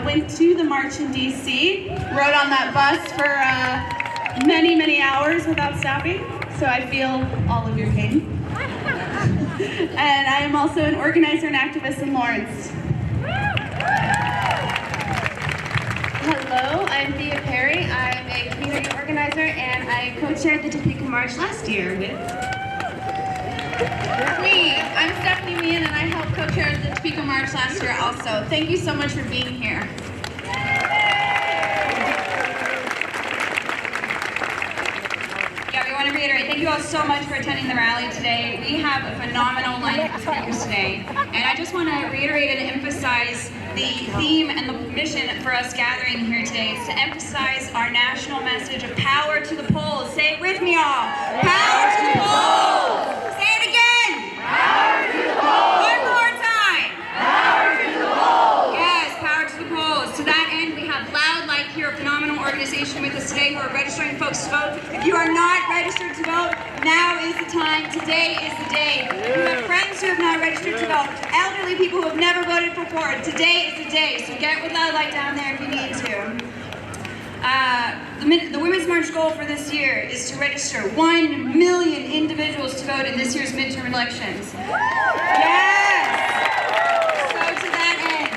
went to the march in DC, rode on that bus for many, many hours without stopping, so I feel all of your pain. And I am also an organizer and activist in Lawrence. Hello, I'm Thea Perry. I'm a community organizer and I co-chaired the Topeka March last year with me. I'm Stephanie Meehan and I helped co-chair the Topeka March last year also. Thank you so much for being here. Yeah, we want to reiterate, thank you all so much for attending the rally today. We have a phenomenal lineup of speakers today. And I just want to reiterate and emphasize the theme and the mission for us gathering here today is to emphasize our national message of power to the polls. Say it with me all. Power to the polls. Say it again. Power to the polls. One more time. Power to the polls. Yes, power to the polls. To that end, we have Loud Like here, a phenomenal organization with us today who are registering folks to vote. If you are not registered to vote, now is the time. Today is the day. You have friends who have not registered to vote, elderly people who have never voted before. Today is the day, so get with Loud Like down there if you need to. The Women's March goal for this year is to register 1 million individuals to vote in this year's midterm elections. Yes! So to that end,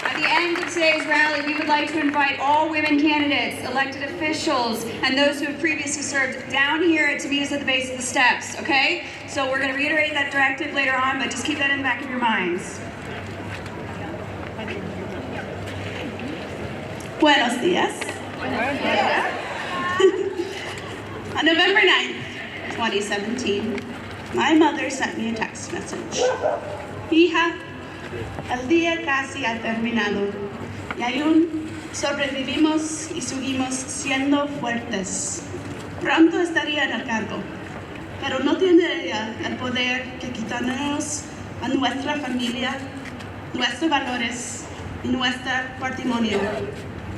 at the end of today's rally, we would like to invite all women candidates, elected officials, and those who have previously served down here to meet us at the base of the steps, okay? So we're going to reiterate that directive later on, but just keep that in the back of your minds. Buenos dias. On November 9th, 2017, my mother sent me a text message. Hija, el día casi ha terminado y aún sobrevivimos y seguimos siendo fuertes. Pronto estaría en el cargo, pero no tendría el poder que quitarnos a nuestra familia, nuestros valores y nuestro patrimonio.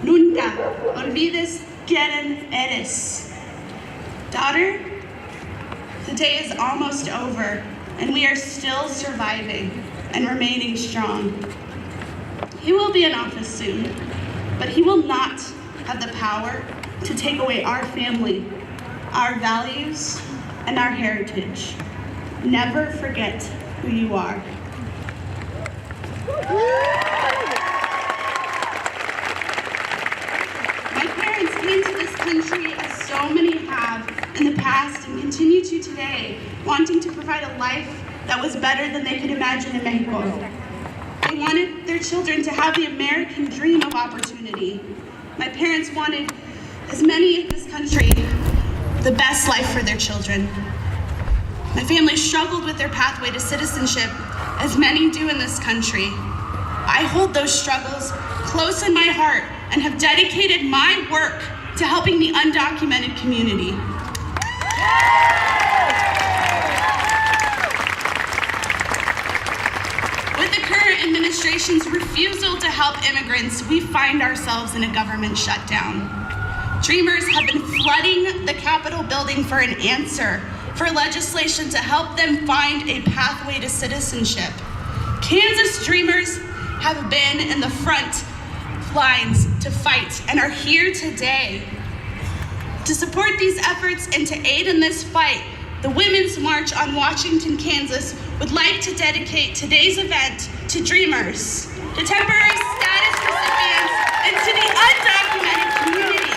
Nunca olvides quién eres. Daughter, the day is almost over, and we are still surviving and remaining strong. He will be in office soon, but he will not have the power to take away our family, our values, and our heritage. Never forget who you are. My parents came to this country, as so many have in the past and continue to today, wanting to provide a life that was better than they could imagine in Mexico. They wanted their children to have the American dream of opportunity. My parents wanted, as many in this country, the best life for their children. My family struggled with their pathway to citizenship, as many do in this country. I hold those struggles close in my heart and have dedicated my work to helping the undocumented community. With the current administration's refusal to help immigrants, we find ourselves in a government shutdown. Dreamers have been flooding the Capitol building for an answer, for legislation to help them find a pathway to citizenship. Kansas Dreamers have been in the front lines to fight and are here today. To support these efforts and to aid in this fight, the Women's March on Washington, Kansas would like to dedicate today's event to Dreamers, to temporary status recipients, and to the undocumented community.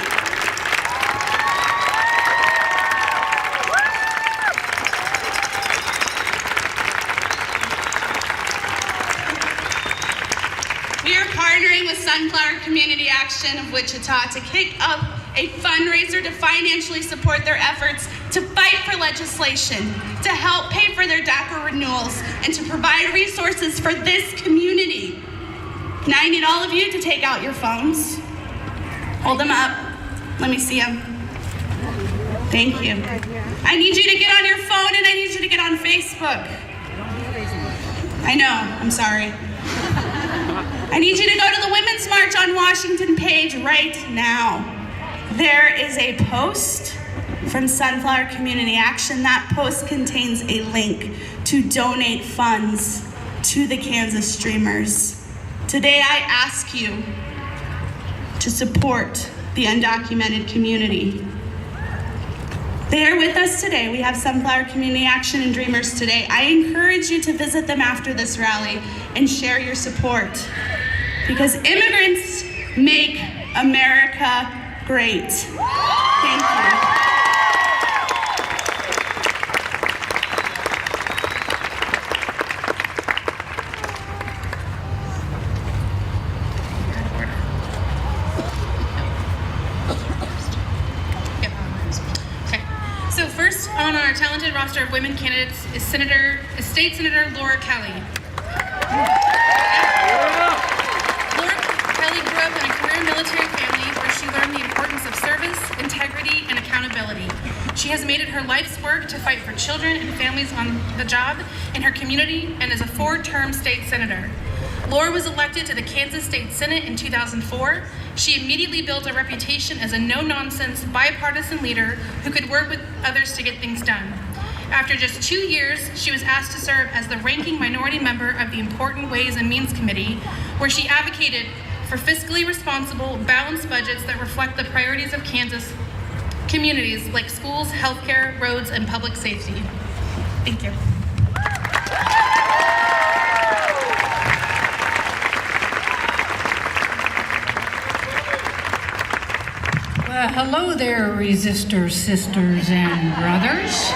We are partnering with Sunflower Community Action of Wichita to kick up a fundraiser to financially support their efforts to fight for legislation, to help pay for their DACA renewals, and to provide resources for this community. Now I need all of you to take out your phones. Hold them up. Let me see them. Thank you. I need you to get on your phone and I need you to get on Facebook. I know, I'm sorry. I need you to go to the Women's March on Washington page right now. There is a post from Sunflower Community Action. That post contains a link to donate funds to the Kansas Dreamers. Today I ask you to support the undocumented community. They are with us today. We have Sunflower Community Action and Dreamers today. I encourage you to visit them after this rally and share your support, because immigrants make America great. Thank you. So first on our talented roster of women candidates is State Senator Laura Kelly. Laura Kelly grew up in a career military family where she learned the importance of service, integrity, and accountability. She has made it her life's work to fight for children and families on the job in her community and is a 4-term state senator. Laura was elected to the Kansas State Senate in 2004. She immediately built a reputation as a no-nonsense, bipartisan leader who could work with others to get things done. After just 2 years, she was asked to serve as the ranking minority member of the Important Ways and Means Committee, where she advocated for fiscally responsible, balanced budgets that reflect the priorities of Kansas communities like schools, healthcare, roads, and public safety. Thank you. Well, hello there, resistors, sisters, and brothers.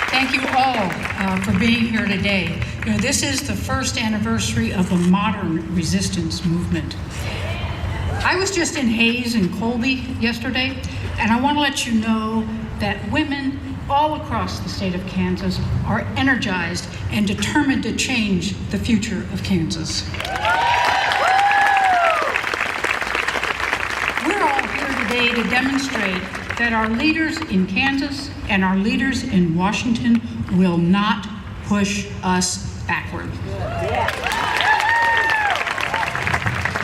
Thank you all for being here today. You know, this is the first anniversary of the modern resistance movement. I was just in Hayes and Colby yesterday, and I want to let you know that women all across the state of Kansas are energized and determined to change the future of Kansas. We're all here today to demonstrate that our leaders in Kansas and our leaders in Washington will not push us backward.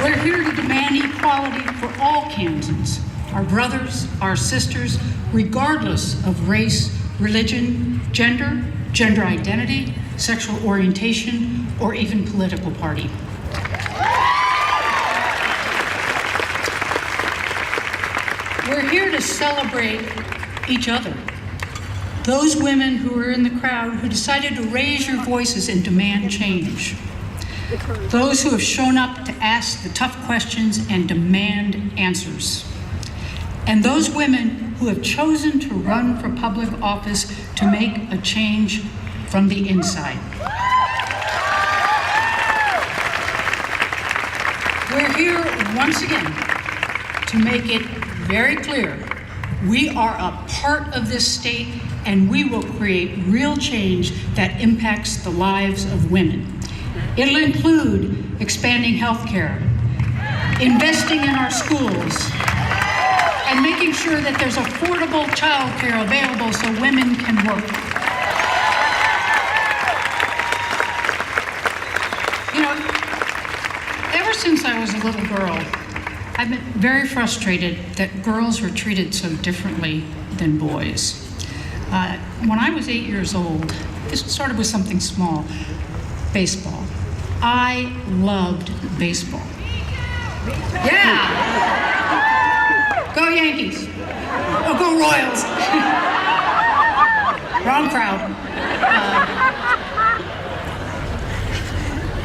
We're here to demand equality for all Kansans, our brothers, our sisters, regardless of race, religion, gender, gender identity, sexual orientation, or even political party. We're here to celebrate each other. Those women who are in the crowd who decided to raise your voices and demand change. Those who have shown up to ask the tough questions and demand answers. And those women who have chosen to run for public office to make a change from the inside. We're here once again to make it very clear we are a part of this state and we will create real change that impacts the lives of women. It'll include expanding health care, investing in our schools, and making sure that there's affordable child care available so women can work. You know, ever since I was a little girl, I've been very frustrated that girls were treated so differently than boys. When I was 8 years old, this started with something small, baseball. I loved baseball. Yeah! Go Yankees! Oh, go Royals! Wrong crowd.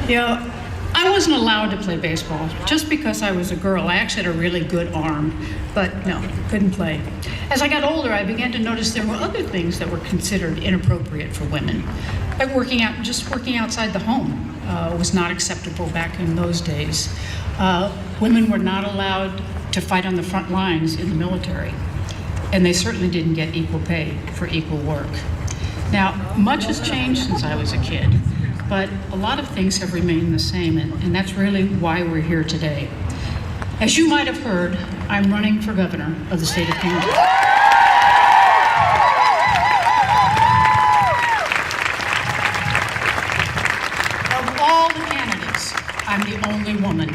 You know, I wasn't allowed to play baseball just because I was a girl. I actually had a really good arm, but no, couldn't play. As I got older, I began to notice there were other things that were considered inappropriate for women. Like just working outside the home was not acceptable back in those days. Women were not allowed to fight on the front lines in the military, and they certainly didn't get equal pay for equal work. Now, much has changed since I was a kid, but a lot of things have remained the same, and that's really why we're here today. As you might have heard, I'm running for governor of the state of Kansas. Of all the candidates, I'm the only woman.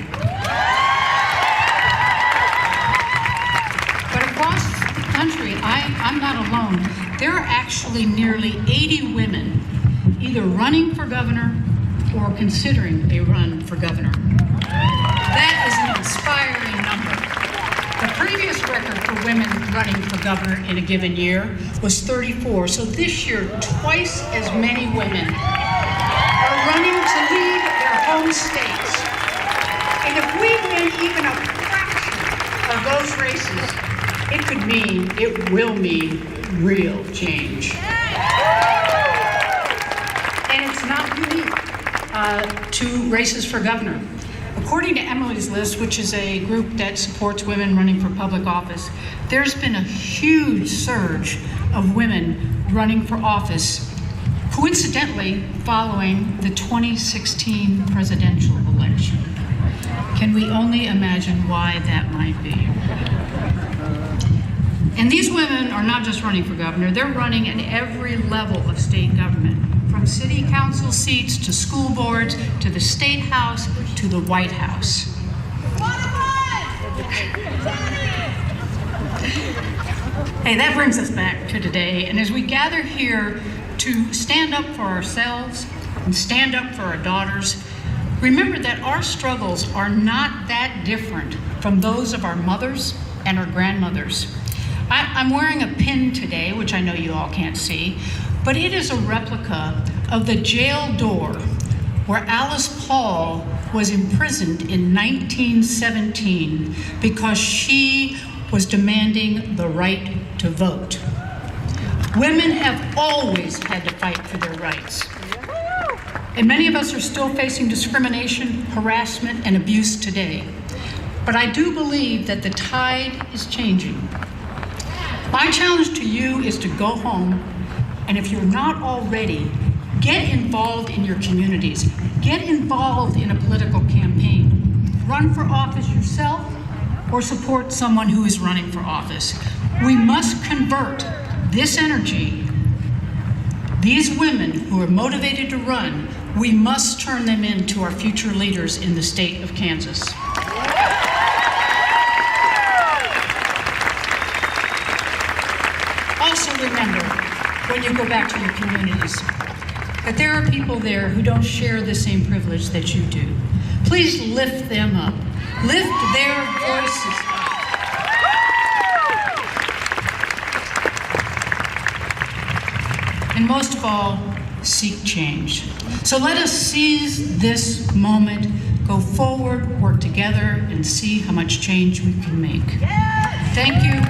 But across the country, I'm not alone. There are actually nearly 80 women women either running for governor or considering a run for governor. That is an inspiring number. The previous record for women running for governor in a given year was 34. So this year, twice as many women are running to lead their home states. And if we win even a fraction of those races, it will mean real change. And it's not unique to races for governor. According to Emily's List, which is a group that supports women running for public office, there's been a huge surge of women running for office, coincidentally following the 2016 presidential election. Can we only imagine why that might be? And these women are not just running for governor, they're running at every level of state government, from city council seats to school boards to the state house to the White House. Hey, that brings us back to today, and as we gather here to stand up for ourselves and stand up for our daughters, remember that our struggles are not that different from those of our mothers and our grandmothers. I'm wearing a pin today, which I know you all can't see, but it is a replica of the jail door where Alice Paul was imprisoned in 1917 because she was demanding the right to vote. Women have always had to fight for their rights. And many of us are still facing discrimination, harassment, and abuse today. But I do believe that the tide is changing. My challenge to you is to go home, and if you're not already, get involved in your communities. Get involved in a political campaign. Run for office yourself or support someone who is running for office. We must convert this energy, these women who are motivated to run, we must turn them into our future leaders in the state of Kansas. Also remember, when you go back to your communities, that there are people there who don't share the same privilege that you do. Please lift them up. Lift their voices up. And most of all, seek change. So let us seize this moment, go forward, work together, and see how much change we can make. Thank you.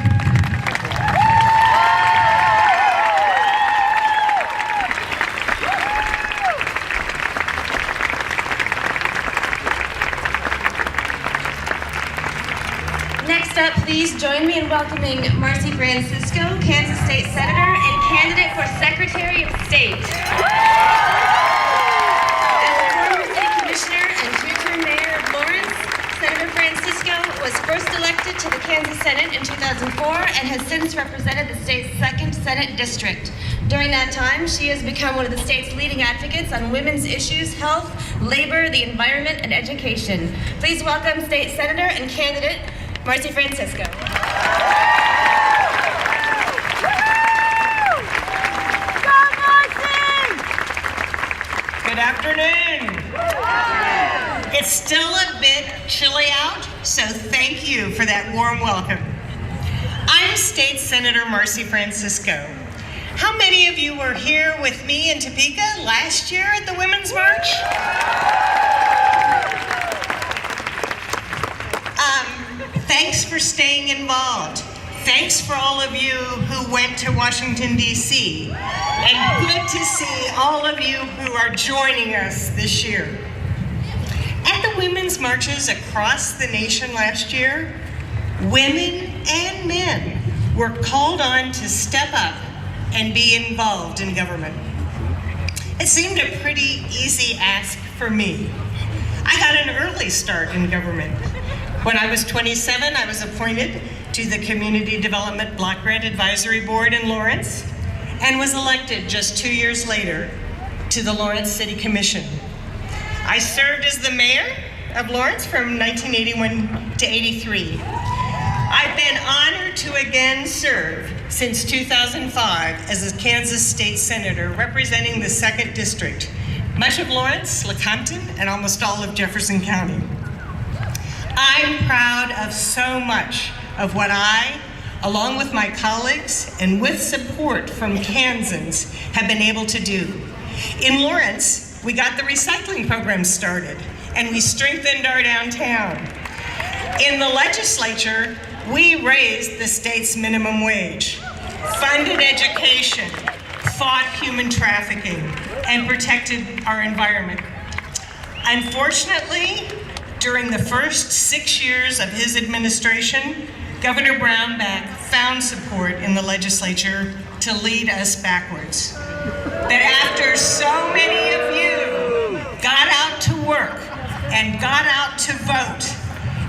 Next up, please join me in welcoming Marcy Francisco, Kansas State Senator and candidate for Secretary of State. As a former City Commissioner and two-term Mayor of Lawrence, Senator Francisco was first elected to the Kansas Senate in 2004 and has since represented the state's 2nd Senate District. During that time, she has become one of the state's leading advocates on women's issues, health, labor, the environment, and education. Please welcome State Senator and candidate Marcy Francisco. Good afternoon. It's still a bit chilly out, so thank you for that warm welcome. I'm State Senator Marcy Francisco. How many of you were here with me in Topeka last year at the Women's March? Thanks for staying involved. Thanks for all of you who went to Washington, D.C. And good to see all of you who are joining us this year. At the women's marches across the nation last year, women and men were called on to step up and be involved in government. It seemed a pretty easy ask for me. I got an early start in government. When I was 27, I was appointed to the Community Development Block Grant Advisory Board in Lawrence and was elected just 2 years later to the Lawrence City Commission. I served as the mayor of Lawrence from 1981 to 83. I've been honored to again serve since 2005 as a Kansas State Senator representing the 2nd District, much of Lawrence, Lecompton, and almost all of Jefferson County. I'm proud of so much of what I, along with my colleagues and with support from Kansans, have been able to do. In Lawrence, we got the recycling program started, and we strengthened our downtown. In the legislature, we raised the state's minimum wage, funded education, fought human trafficking, and protected our environment. Unfortunately, during the first 6 years of his administration, Governor Brownback found support in the legislature to lead us backwards. That after so many of you got out to work and got out to vote,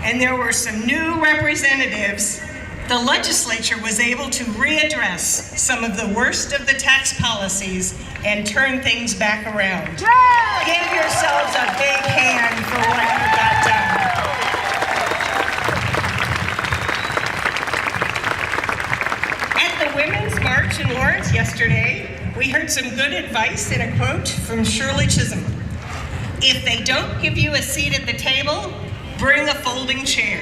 and there were some new representatives, the legislature was able to readdress some of the worst of the tax policies and turn things back around. Give yourselves a big hand for what you got done. At the Women's March in Lawrence yesterday, we heard some good advice in a quote from Shirley Chisholm. If they don't give you a seat at the table, bring a folding chair.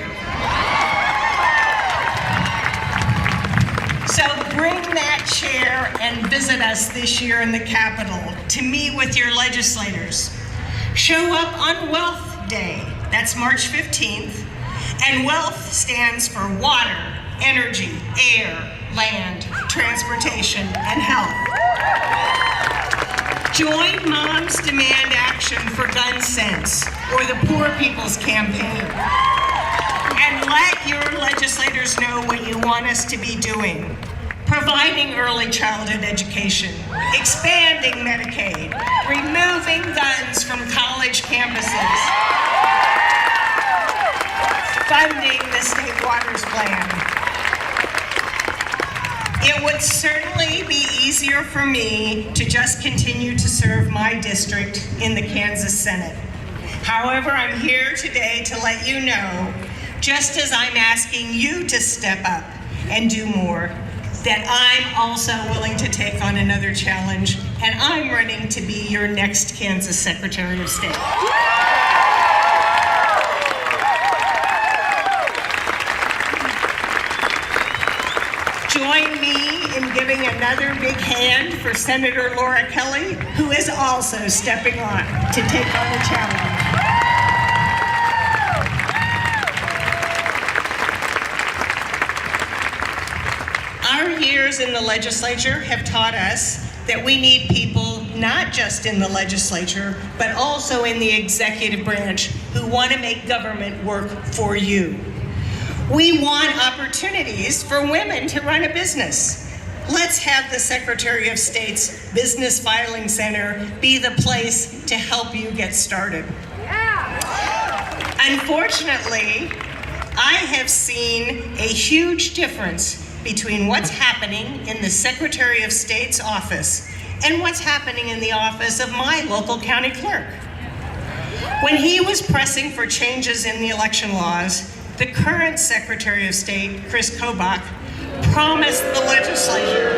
So bring that chair and visit us this year in the Capitol to meet with your legislators. Show up on Wealth Day, that's March 15th, and wealth stands for water, energy, air, land, transportation, and health. Join Moms Demand Action for Gun Sense or the Poor People's Campaign. And let your legislators know what you want us to be doing. Providing early childhood education, expanding Medicaid, removing guns from college campuses, funding the State Waters Plan. It would certainly be easier for me to just continue to serve my district in the Kansas Senate. However, I'm here today to let you know, just as I'm asking you to step up and do more, that I'm also willing to take on another challenge, and I'm running to be your next Kansas Secretary of State. Join me in giving another big hand for Senator Laura Kelly, who is also stepping on to take on the challenge. Our years in the legislature have taught us that we need people not just in the legislature, but also in the executive branch who want to make government work for you. We want opportunities for women to run a business. Let's have the Secretary of State's Business Filing Center be the place to help you get started. Unfortunately, I have seen a huge difference between what's happening in the Secretary of State's office and what's happening in the office of my local county clerk. When he was pressing for changes in the election laws, the current Secretary of State, Chris Kobach, promised the legislature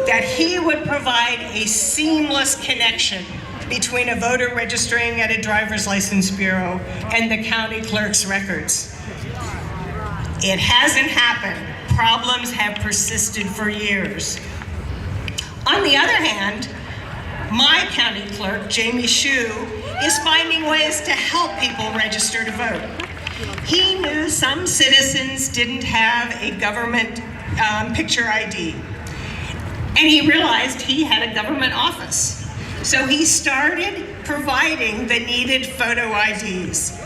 that he would provide a seamless connection between a voter registering at a driver's license bureau and the county clerk's records. It hasn't happened. Problems have persisted for years. On the other hand, my county clerk, Jamie Shue, is finding ways to help people register to vote. He knew some citizens didn't have a government picture ID, and he realized he had a government office. So he started providing the needed photo IDs,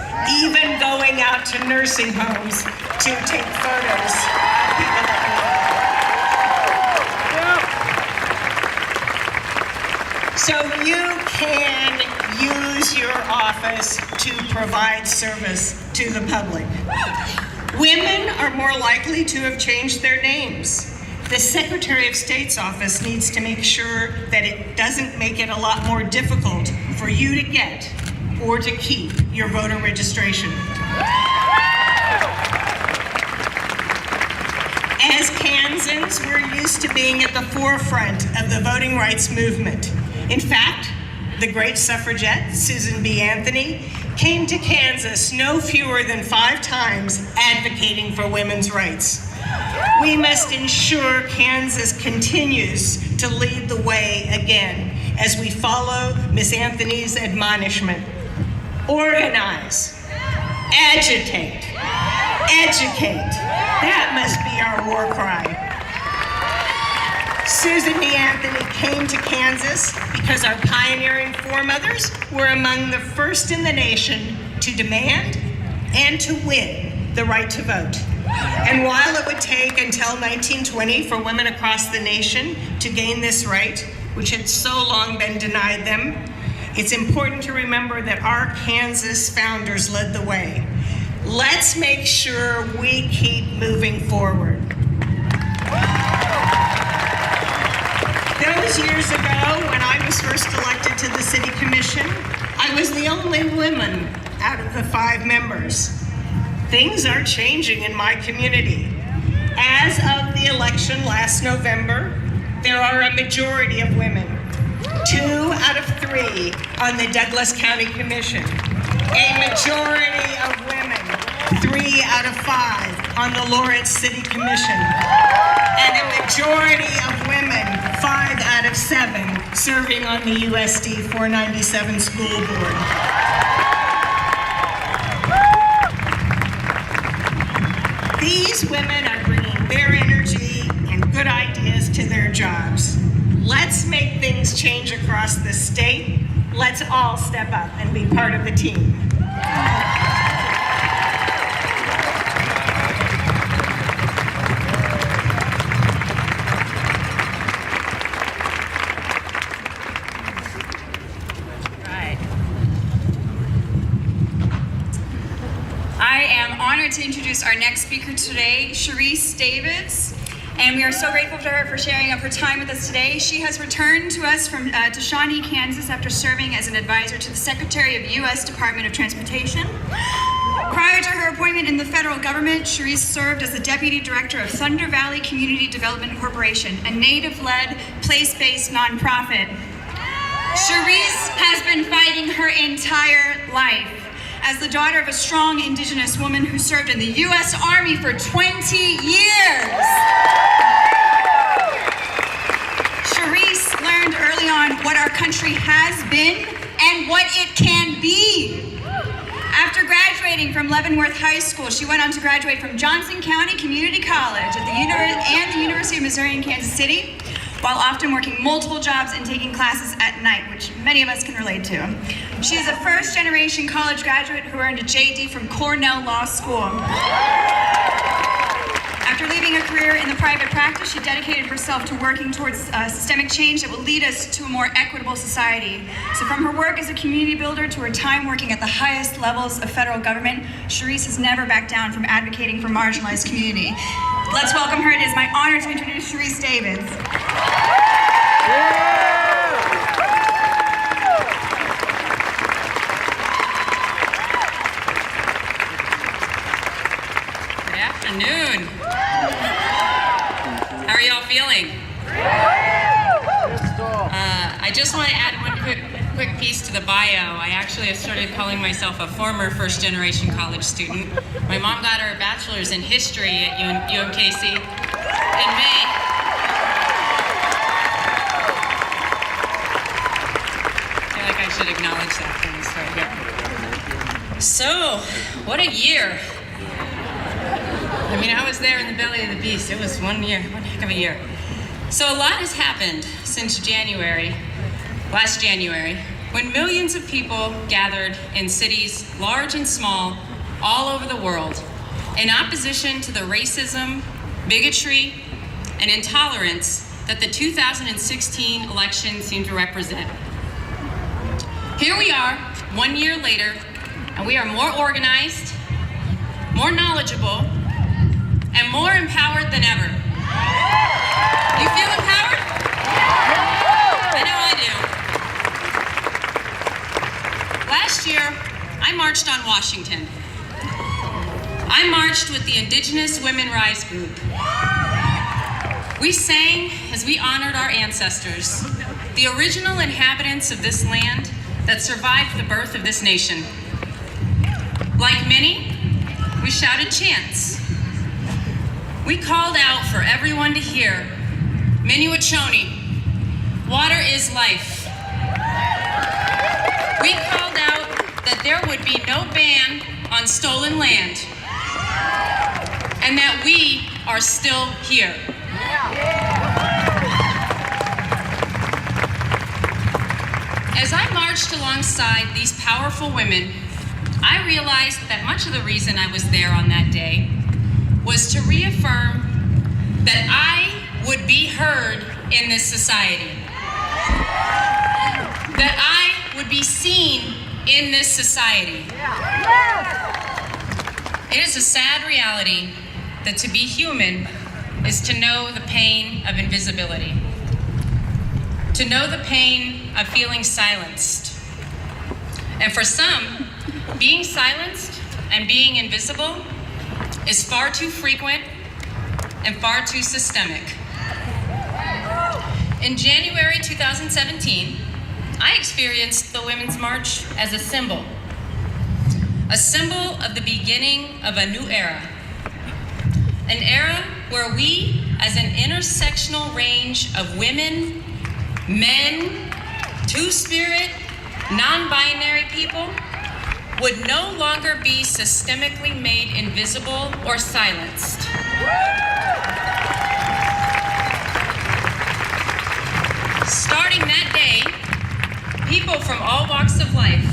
even going out to nursing homes to take photos of people that we love. So you can use your office to provide service to the public. Women are more likely to have changed their names. The Secretary of State's office needs to make sure that it doesn't make it a lot more difficult for you to get or to keep your voter registration. Kansans, we're used to being at the forefront of the voting rights movement. In fact, the great suffragette, Susan B. Anthony, came to Kansas no fewer than 5 times advocating for women's rights. We must ensure Kansas continues to lead the way again as we follow Miss Anthony's admonishment. Organize, agitate, educate. That must be our war cry. Susan B. Anthony came to Kansas because our pioneering foremothers were among the first in the nation to demand and to win the right to vote. And while it would take until 1920 for women across the nation to gain this right, which had so long been denied them, it's important to remember that our Kansas founders led the way. Let's make sure we keep moving forward. Those years ago, when I was first elected to the City Commission, I was the only woman out of the 5 members. Things are changing in my community. As of the election last November, there are a majority of women. 2 out of 3 on the Douglas County Commission. A majority of women, 3 out of 5 on the Lawrence City Commission. And a majority of women, 5 out of 7, serving on the USD 497 school board. These women are bringing their energy and good ideas to their jobs. Let's make things change across the state. Let's all step up and be part of the team. I am honored to introduce our next speaker today, Sharice Davids, and we are so grateful to her for sharing up her time with us today. She has returned to us from to Shawnee, Kansas after serving as an advisor to the Secretary of U.S. Department of Transportation. Prior to her appointment in the federal government, Sharice served as the Deputy Director of Thunder Valley Community Development Corporation, a Native-led, place-based nonprofit. Sharice has been fighting her entire life as the daughter of a strong Indigenous woman who served in the U.S. Army for 20 years. Sharice learned early on what our country has been and what it can be. After graduating from Leavenworth High School, she went on to graduate from Johnson County Community College at the University of Missouri in Kansas City, while often working multiple jobs and taking classes at night, which many of us can relate to. She is a first-generation college graduate who earned a JD from Cornell Law School. After leaving a career in the private practice, she dedicated herself to working towards systemic change that will lead us to a more equitable society. So from her work as a community builder to her time working at the highest levels of federal government, Sharice has never backed down from advocating for marginalized community. Let's welcome her. It is my honor to introduce Sharice Davids. Good afternoon. How are y'all feeling? I just want to add one quick piece to the bio. I actually have started calling myself a former first-generation college student. My mom got her bachelor's in history at UMKC in May. I feel like I should acknowledge that when we start here. So, what a year. I mean, I was there in the belly of the beast. It was one heck of a year. So a lot has happened since last January, when millions of people gathered in cities, large and small, all over the world, in opposition to the racism, bigotry, and intolerance that the 2016 election seemed to represent. Here we are, 1 year later, and we are more organized, more knowledgeable, and more empowered than ever. You feel empowered? I know I do. Last year, I marched on Washington. I marched with the Indigenous Women Rise Group. We sang as we honored our ancestors, the original inhabitants of this land that survived the birth of this nation. Like many, we shouted chants. We called out for everyone to hear, Minuachoni, water is life. We called out that there would be no ban on stolen land, and that we are still here. As I marched alongside these powerful women, I realized that much of the reason I was there on that day was to reaffirm that I would be heard in this society, that I would be seen in this society. It is a sad reality that to be human is to know the pain of invisibility, to know the pain of feeling silenced. And for some, being silenced and being invisible is far too frequent and far too systemic. In January 2017, I experienced the Women's March as a symbol of the beginning of a new era. An era where we, as an intersectional range of women, men, two-spirit, non-binary people, would no longer be systemically made invisible or silenced. Starting that day, people from all walks of life,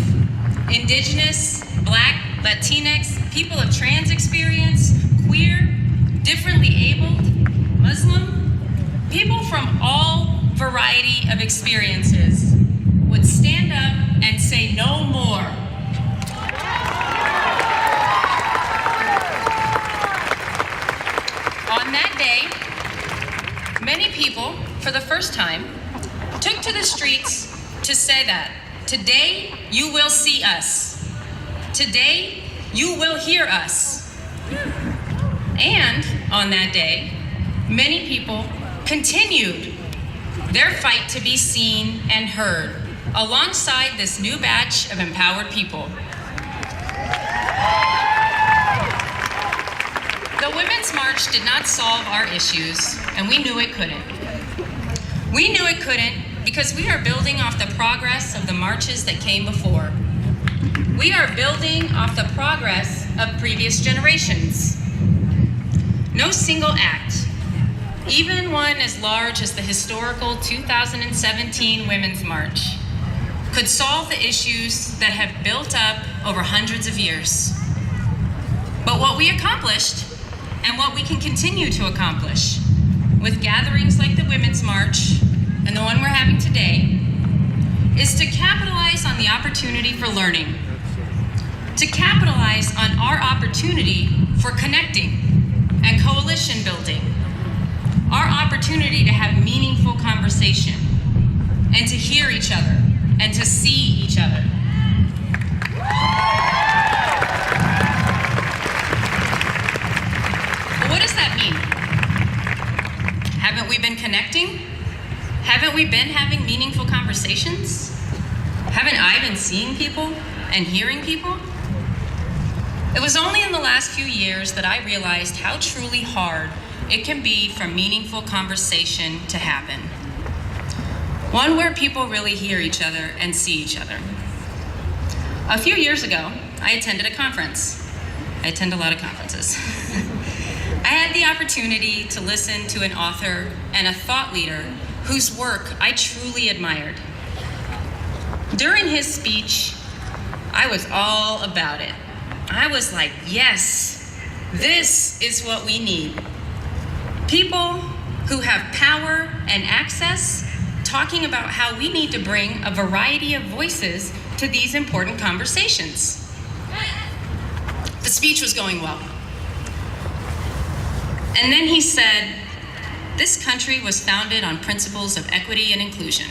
Indigenous, Black, Latinx, people of trans experience, queer, differently abled, Muslim, people from all variety of experiences would stand up and say no more. On that day, many people, for the first time, took to the streets to say that today you will see us. Today you will hear us. And on that day, many people continued their fight to be seen and heard alongside this new batch of empowered people. The Women's March did not solve our issues, and we knew it couldn't. We knew it couldn't because we are building off the progress of the marches that came before. We are building off the progress of previous generations. No single act, even one as large as the historical 2017 Women's March, could solve the issues that have built up over hundreds of years. But what we accomplished, and what we can continue to accomplish with gatherings like the Women's March and the one we're having today, is to capitalize on the opportunity for learning, to capitalize on our opportunity for connecting and coalition building, our opportunity to have meaningful conversation and to hear each other and to see each other. But what does that mean? Haven't we been connecting? Haven't we been having meaningful conversations? Haven't I been seeing people and hearing people? It was only in the last few years that I realized how truly hard it can be for meaningful conversation to happen. One where people really hear each other and see each other. A few years ago, I attended a conference. I attend a lot of conferences. I had the opportunity to listen to an author and a thought leader whose work I truly admired. During his speech, I was all about it. I was like, yes, this is what we need. People who have power and access talking about how we need to bring a variety of voices to these important conversations. The speech was going well. And then he said, this country was founded on principles of equity and inclusion.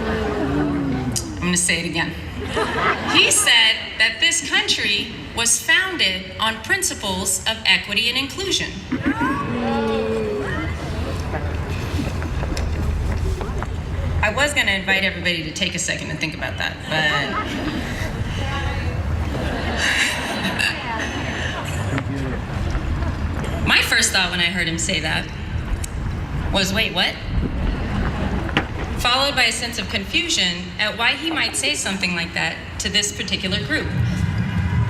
I'm going to say it again. He said that this country was founded on principles of equity and inclusion. I was gonna invite everybody to take a second and think about that, but my first thought when I heard him say that was, wait, what? Followed by a sense of confusion at why he might say something like that to this particular group.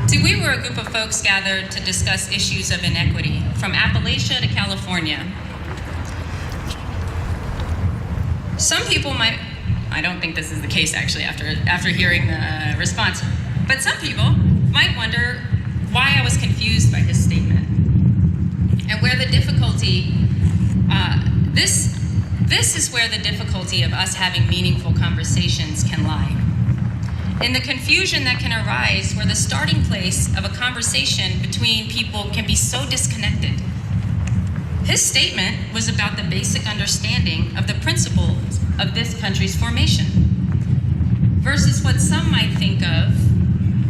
See, we were a group of folks gathered to discuss issues of inequity from Appalachia to California. Some people might, I don't think this is the case actually after hearing the response, but some people might wonder why I was confused by his statement and where the difficulty, this is where the difficulty of us having meaningful conversations can lie. In the confusion that can arise where the starting place of a conversation between people can be so disconnected. His statement was about the basic understanding of the principles of this country's formation versus what some might think of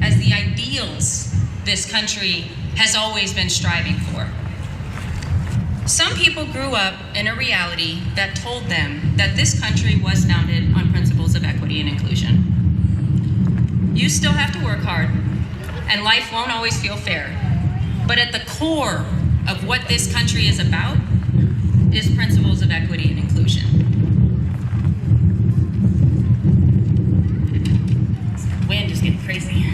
as the ideals this country has always been striving for. Some people grew up in a reality that told them that this country was founded on principles of equity and inclusion. You still have to work hard, and life won't always feel fair. But at the core of what this country is about is principles of equity and inclusion. The wind is getting crazy.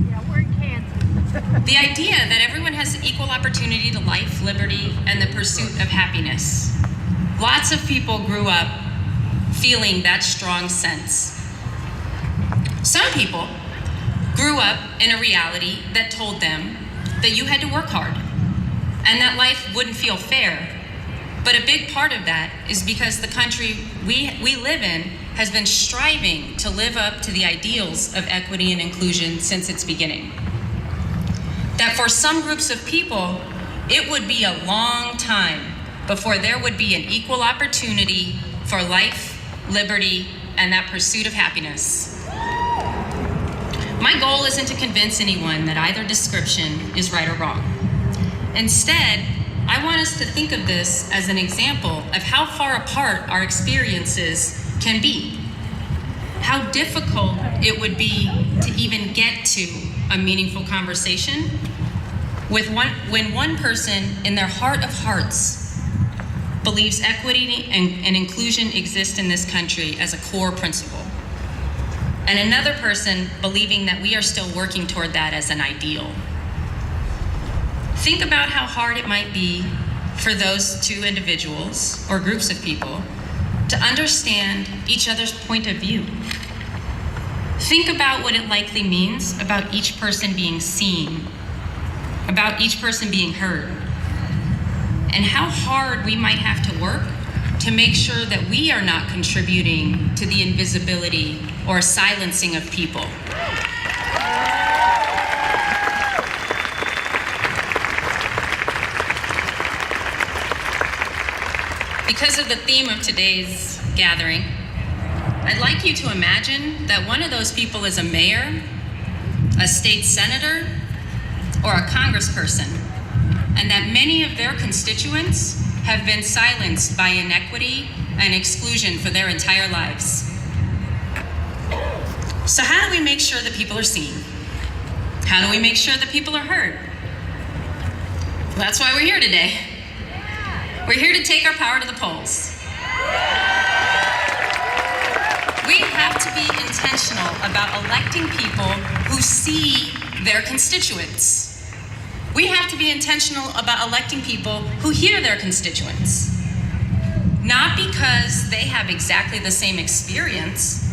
Yeah, we're in Kansas. The idea that everyone has equal opportunity to life, liberty, and the pursuit of happiness. Lots of people grew up feeling that strong sense. Some people grew up in a reality that told them that you had to work hard and that life wouldn't feel fair. But a big part of that is because the country we live in has been striving to live up to the ideals of equity and inclusion since its beginning. That for some groups of people, it would be a long time before there would be an equal opportunity for life, liberty, and that pursuit of happiness. My goal isn't to convince anyone that either description is right or wrong. Instead, I want us to think of this as an example of how far apart our experiences can be. How difficult it would be to even get to a meaningful conversation when one person in their heart of hearts believes equity and inclusion exist in this country as a core principle. And another person believing that we are still working toward that as an ideal. Think about how hard it might be for those two individuals or groups of people to understand each other's point of view. Think about what it likely means about each person being seen, about each person being heard, and how hard we might have to work to make sure that we are not contributing to the invisibility or silencing of people. Because of the theme of today's gathering, I'd like you to imagine that one of those people is a mayor, a state senator, or a congressperson, and that many of their constituents have been silenced by inequity and exclusion for their entire lives. So how do we make sure that people are seen? How do we make sure that people are heard? Well, that's why we're here today. We're here to take our power to the polls. We have to be intentional about electing people who see their constituents. We have to be intentional about electing people who hear their constituents. Not because they have exactly the same experience,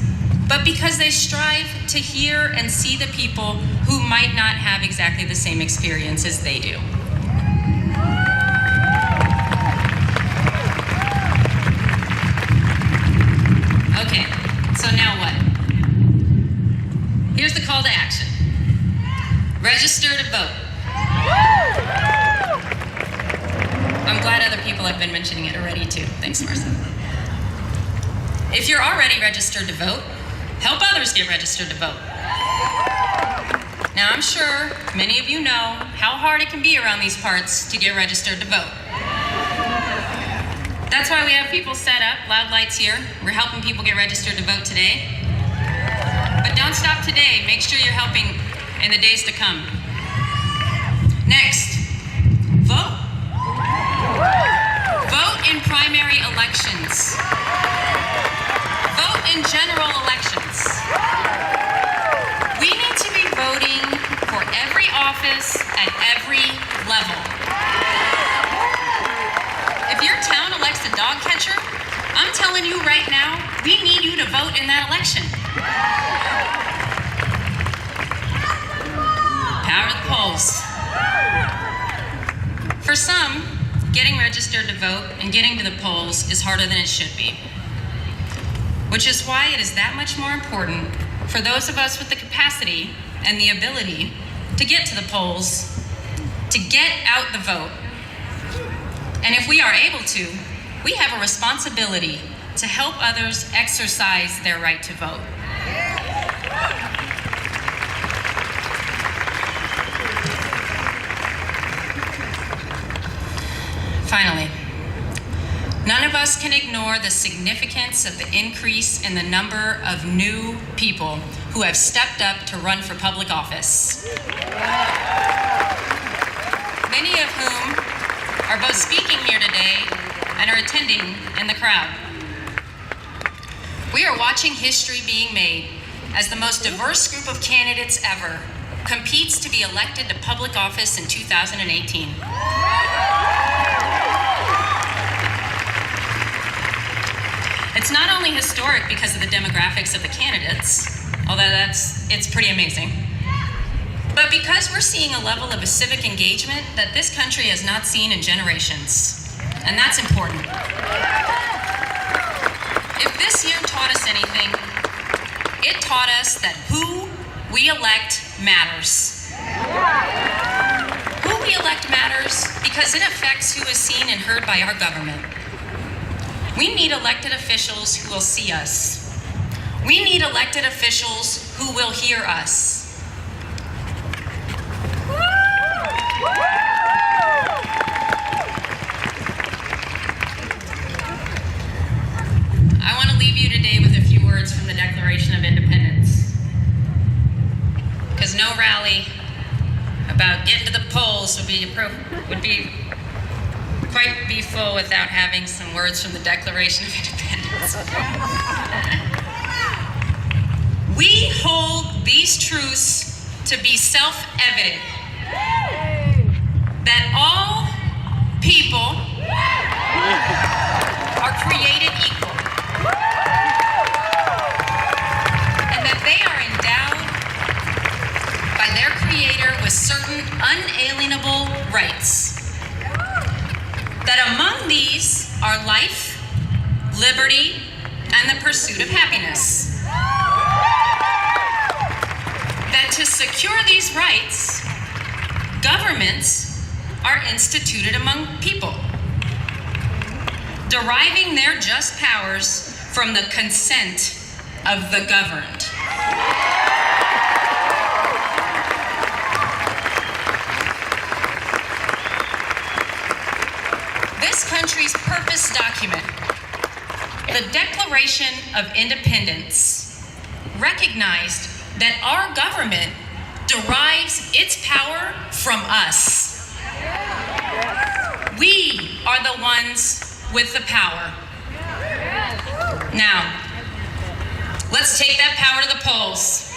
but because they strive to hear and see the people who might not have exactly the same experience as they do. Okay, so now what? Here's the call to action. Register to vote. I'm glad other people have been mentioning it already too. Thanks, Marissa. If you're already registered to vote, help others get registered to vote. Now, I'm sure many of you know how hard it can be around these parts to get registered to vote. That's why we have people set up, loud lights here. We're helping people get registered to vote today. But don't stop today. Make sure you're helping in the days to come. Next, vote. Vote in primary elections. Vote in general elections. We need to be voting for every office at every level. If your town elects a dog catcher, I'm telling you right now, we need you to vote in that election. Power to the polls. For some, getting registered to vote and getting to the polls is harder than it should be. Which is why it is that much more important for those of us with the capacity and the ability to get to the polls, to get out the vote. And if we are able to, we have a responsibility to help others exercise their right to vote. Finally, none of us can ignore the significance of the increase in the number of new people who have stepped up to run for public office. Many of whom are both speaking here today and are attending in the crowd. We are watching history being made as the most diverse group of candidates ever competes to be elected to public office in 2018. It's not only historic because of the demographics of the candidates, although it's pretty amazing, but because we're seeing a level of a civic engagement that this country has not seen in generations, and that's important. If this year taught us anything, it taught us that who we elect matters. Who we elect matters because it affects who is seen and heard by our government. We need elected officials who will see us. We need elected officials who will hear us. I want to leave you today with a few words from the Declaration of Independence. Because no rally about getting to the polls would be quite be full without having some words from the Declaration of Independence. We hold these truths to be self-evident, that all people are created equal, and that they are endowed by their Creator with certain unalienable rights. That among these are life, liberty, and the pursuit of happiness. That to secure these rights, governments are instituted among people, deriving their just powers from the consent of the governed. This country's purpose document, the Declaration of Independence, recognized that our government derives its power from us. We are the ones with the power. Now, let's take that power to the polls.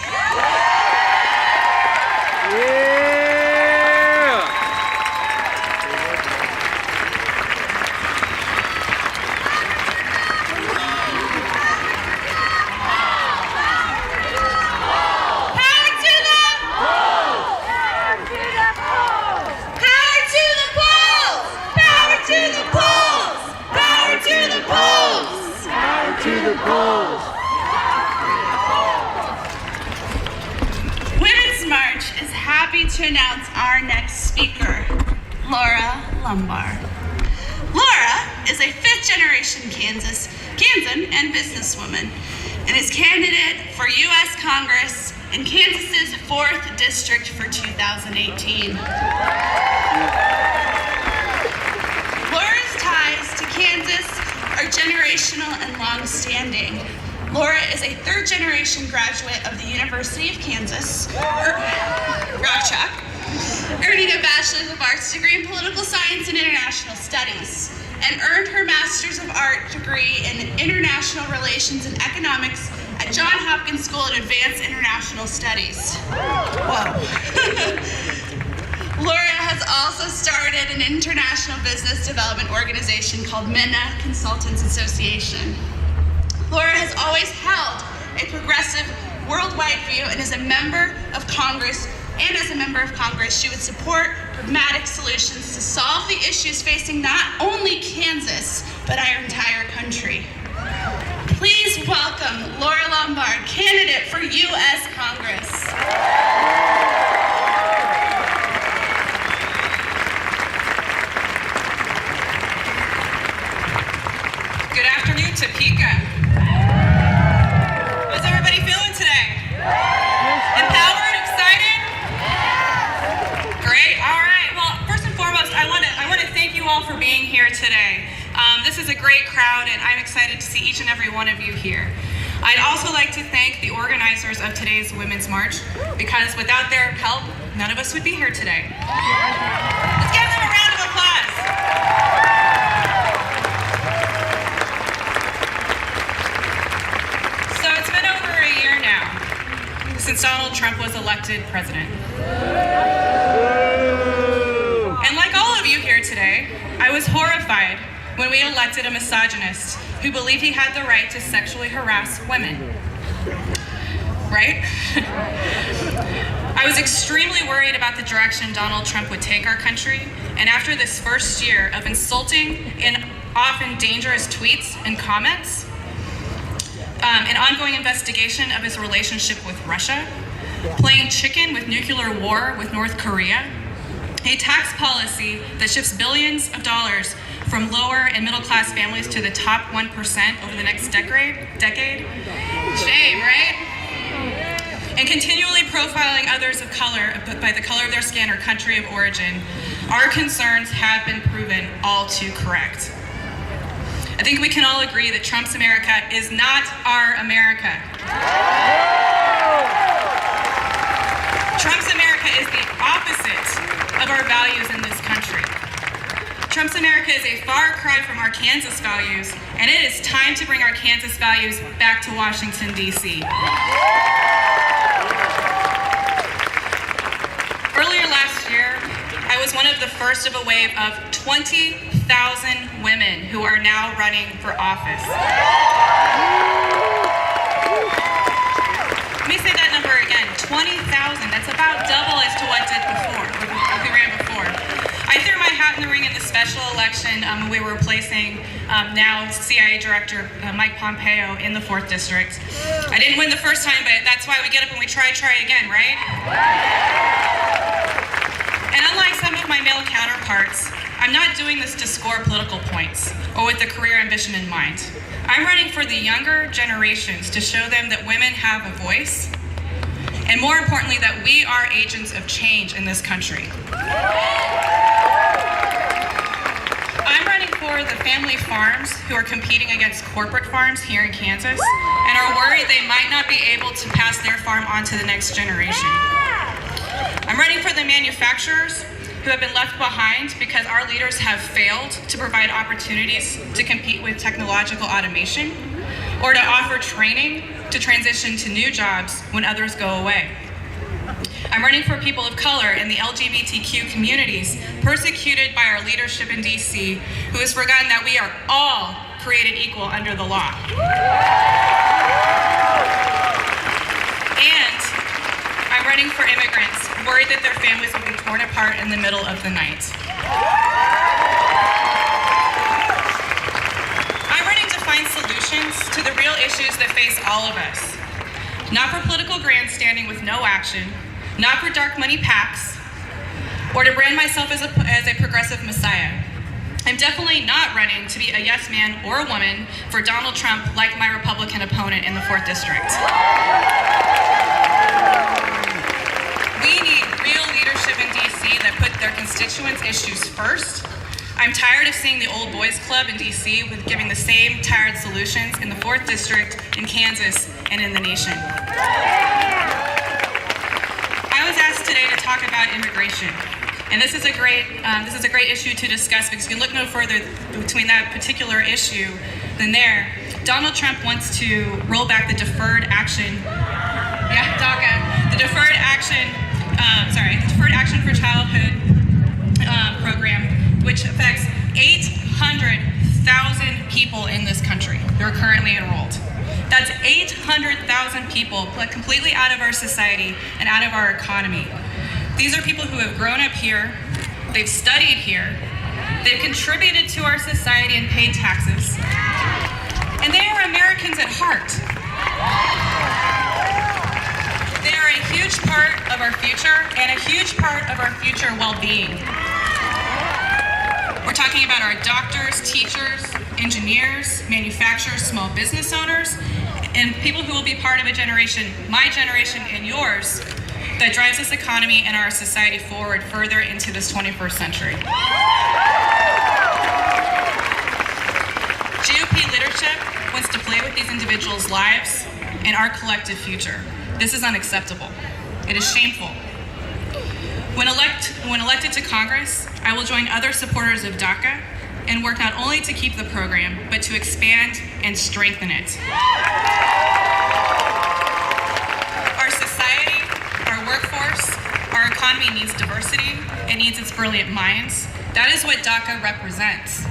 Women's March is happy to announce our next speaker, Laura Lumbar. Laura is a fifth-generation Kansan and businesswoman, and is candidate for U.S. Congress in Kansas's 4th District for 2018. Laura's ties to Kansas generational and long-standing. Laura is a third-generation graduate of the University of Kansas, Rock Chalk, earning a Bachelor of Arts degree in Political Science and International Studies, and earned her Master's of Art degree in International Relations and Economics at Johns Hopkins School of Advanced International Studies. Whoa. Laura has also started an international business development organization called MENA Consultants Association. Laura has always held a progressive worldwide view and is a member of Congress. And as a member of Congress, she would support pragmatic solutions to solve the issues facing not only Kansas, but our entire country. Please welcome Laura Lombard, candidate for U.S. Congress. Good afternoon, Topeka. How's everybody feeling today? Empowered, excited? Great. All right. Well, first and foremost, I want to thank you all for being here today. This is a great crowd, and I'm excited to see each and every one of you here. I'd also like to thank the organizers of today's Women's March, because without their help, none of us would be here today. Let's give them a round of applause. So it's been over a year now since Donald Trump was elected president. And like all of you here today, I was horrified when we elected a misogynist who believed he had the right to sexually harass women. Right? I was extremely worried about the direction Donald Trump would take our country, and after this first year of insulting and often dangerous tweets and comments, an ongoing investigation of his relationship with Russia, playing chicken with nuclear war with North Korea, a tax policy that shifts billions of dollars from lower and middle class families to the top 1% over the next decade. Shame, right? And continually profiling others of color by the color of their skin or country of origin, our concerns have been proven all too correct. I think we can all agree that Trump's America is not our America. Trump's America is the opposite of our values in this country. Trump's America is a far cry from our Kansas values, and it is time to bring our Kansas values back to Washington, D.C. Earlier last year, I was one of the first of a wave of 20,000 women who are now running for office. Let me say that number again, 20,000. That's about double as to what we ran before. I threw my hat in the ring in the special election when we were replacing now CIA Director Mike Pompeo in the 4th District. I didn't win the first time, but that's why we get up and we try again, right? And unlike some of my male counterparts, I'm not doing this to score political points or with a career ambition in mind. I'm running for the younger generations to show them that women have a voice, and more importantly, that we are agents of change in this country. I'm running for the family farms who are competing against corporate farms here in Kansas and are worried they might not be able to pass their farm on to the next generation. I'm running for the manufacturers who have been left behind because our leaders have failed to provide opportunities to compete with technological automation or to offer training to transition to new jobs when others go away. I'm running for people of color in the LGBTQ communities persecuted by our leadership in DC, who has forgotten that we are all created equal under the law. And I'm running for immigrants worried that their families will be torn apart in the middle of the night. I'm running to find solutions to the real issues that face all of us. Not for political grandstanding with no action, not for dark money PACs, or to brand myself as a progressive messiah. I'm definitely not running to be a yes man or a woman for Donald Trump like my Republican opponent in the 4th District. We need real leadership in DC that put their constituents' issues first, I'm tired of seeing the old boys club in DC with giving the same tired solutions in the 4th District, in Kansas, and in the nation. I was asked today to talk about immigration. And this is a great issue to discuss because you can look no further between that particular issue than there. Donald Trump wants to roll back the Deferred Action for Childhood program, which affects 800,000 people in this country who are currently enrolled. That's 800,000 people completely out of our society and out of our economy. These are people who have grown up here, they've studied here, they've contributed to our society and paid taxes, and they are Americans at heart. They are a huge part of our future and a huge part of our future well-being. We're talking about our doctors, teachers, engineers, manufacturers, small business owners, and people who will be part of a generation, my generation and yours, that drives this economy and our society forward further into this 21st century. GOP leadership wants to play with these individuals' lives and our collective future. This is unacceptable. It is shameful. When elected to Congress, I will join other supporters of DACA and work not only to keep the program, but to expand and strengthen it. Our society, our workforce, our economy needs diversity. It needs its brilliant minds. That is what DACA represents.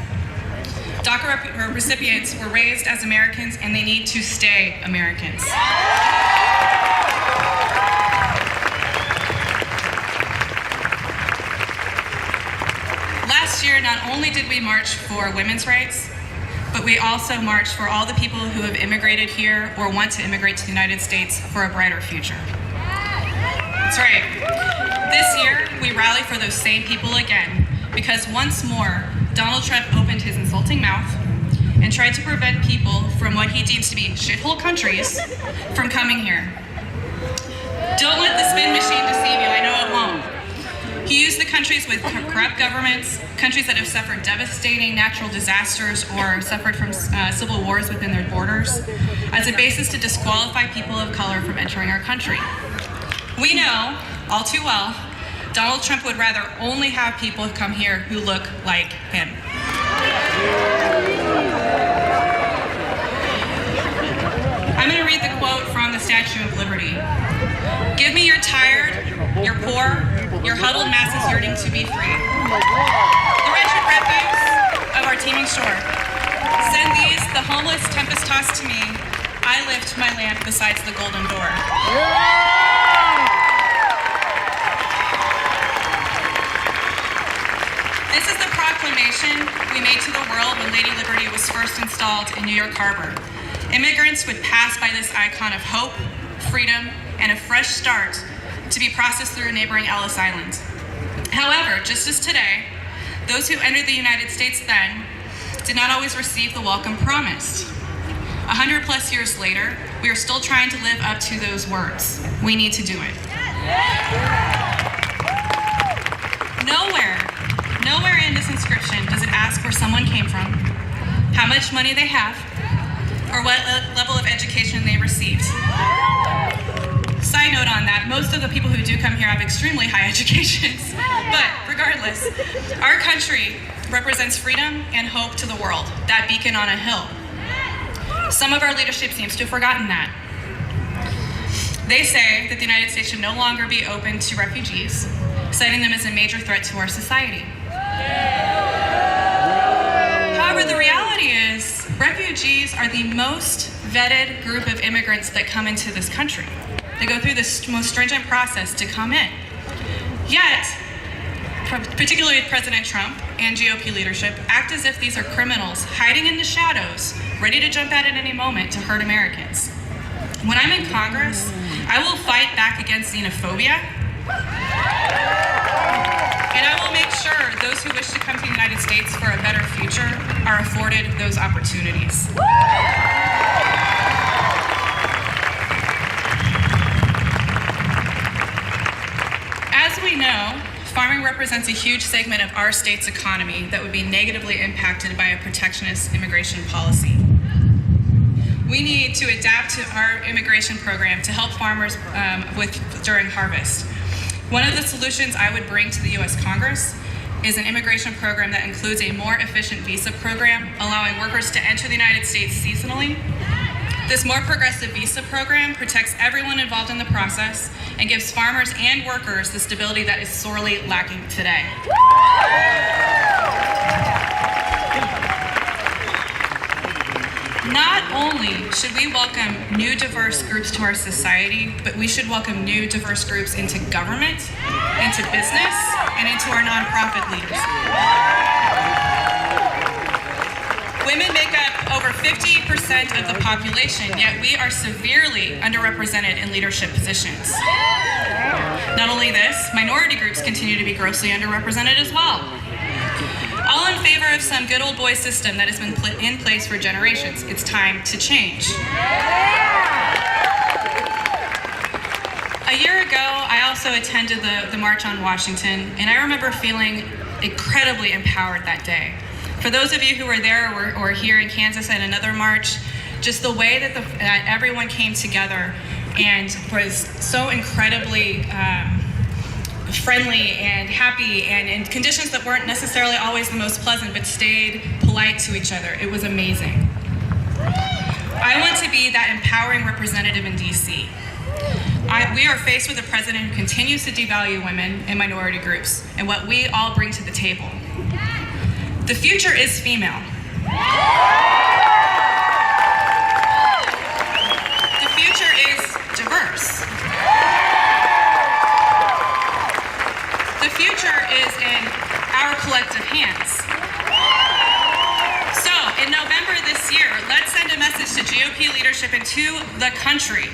DACA recipients were raised as Americans and they need to stay Americans. Last year, not only did we march for women's rights, but we also marched for all the people who have immigrated here or want to immigrate to the United States for a brighter future. That's right. This year, we rally for those same people again, because once more, Donald Trump opened his insulting mouth and tried to prevent people from what he deems to be shithole countries from coming here. Don't let the spin machine deceive you. I know it won't. He used the countries with corrupt governments, countries that have suffered devastating natural disasters or suffered from civil wars within their borders, as a basis to disqualify people of color from entering our country. We know, all too well, Donald Trump would rather only have people come here who look like him. I'm going to read the quote from the Statue of Liberty. Give me your tired, your poor, your huddled masses yearning to be free. The wretched refuse of our teeming shore. Send these, the homeless, tempest-tossed to me. I lift my lamp besides the golden door. This is the proclamation we made to the world when Lady Liberty was first installed in New York Harbor. Immigrants would pass by this icon of hope, freedom, and a fresh start to be processed through a neighboring Ellis Island. However, just as today, those who entered the United States then did not always receive the welcome promised. 100+ years later, we are still trying to live up to those words. We need to do it. Nowhere in this inscription does it ask where someone came from, how much money they have, or what level of education they received. Side note on that, most of the people who do come here have extremely high educations. But regardless, our country represents freedom and hope to the world, that beacon on a hill. Some of our leadership seems to have forgotten that. They say that the United States should no longer be open to refugees, citing them as a major threat to our society. However, the reality is, refugees are the most vetted group of immigrants that come into this country. They go through the most stringent process to come in. Yet, particularly President Trump and GOP leadership, act as if these are criminals hiding in the shadows, ready to jump out at any moment to hurt Americans. When I'm in Congress, I will fight back against xenophobia, and I will make sure those who wish to come to the United States for a better future are afforded those opportunities. As we know, farming represents a huge segment of our state's economy that would be negatively impacted by a protectionist immigration policy. We need to adapt to our immigration program to help farmers during harvest. One of the solutions I would bring to the U.S. Congress is an immigration program that includes a more efficient visa program, allowing workers to enter the United States seasonally. This more progressive visa program protects everyone involved in the process and gives farmers and workers the stability that is sorely lacking today. Not only should we welcome new diverse groups to our society, but we should welcome new diverse groups into government, into business, and into our nonprofit leaders. Women make up over 50% of the population, yet we are severely underrepresented in leadership positions. Not only this, minority groups continue to be grossly underrepresented as well. All in favor of some good old boy system that has been put in place for generations. It's time to change. A year ago, I also attended the March on Washington, and I remember feeling incredibly empowered that day. For those of you who were there or here in Kansas at another march, just the way that everyone came together and was so incredibly friendly and happy and in conditions that weren't necessarily always the most pleasant, but stayed polite to each other. It was amazing. I want to be that empowering representative in DC. We are faced with a president who continues to devalue women and minority groups and what we all bring to the table. The future is female. The future is diverse. The future is in our collective hands. So, in November this year, let's send a message to GOP leadership and to the country.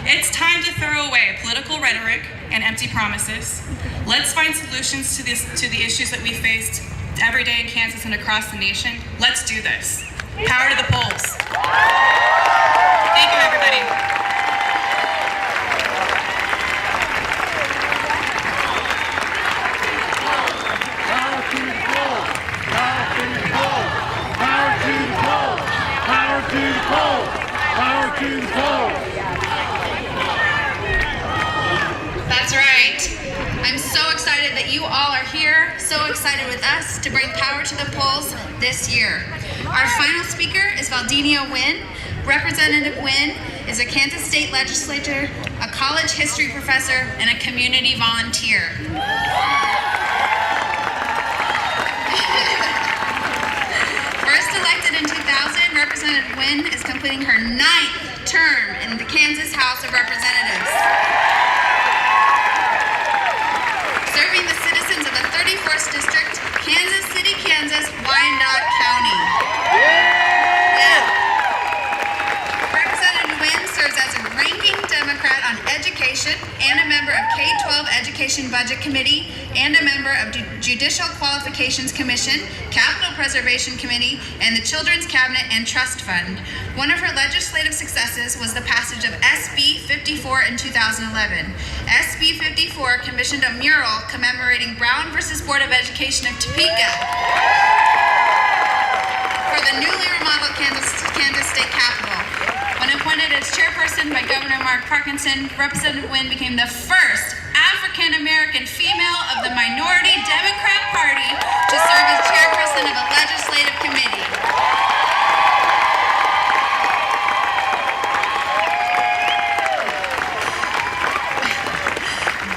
It's time to throw away political rhetoric and empty promises. Let's find solutions to the issues that we faced every day in Kansas and across the nation. Let's do this. Power to the polls. Thank you, everybody. That's right. I'm so excited that you all are here, so excited with us to bring power to the polls this year. Our final speaker is Valdenia Wynn. Representative Wynn is a Kansas State legislator, a college history professor, and a community volunteer. First elected in 2000, Representative Wynn is completing her 9th term in the Kansas House of Representatives, serving the citizens of the 31st District, Kansas City, Kansas, Wyandotte County. Yeah. Representative Wynn serves as a ranking Democrat on education and a member of K-12 Education Budget Committee and a member of Judicial Qualifications Commission, Capital Preservation Committee, and the Children's Cabinet and Trust Fund. One of her legislative successes was the passage of SB 54 in 2011. SB 54 commissioned a mural commemorating Brown versus Board of Education of Topeka for the newly remodeled Kansas State Capitol. When appointed as chairperson by Governor Mark Parkinson, Representative Wynn became the first African-American female of the minority Democrat Party to serve as chairperson of a legislative committee.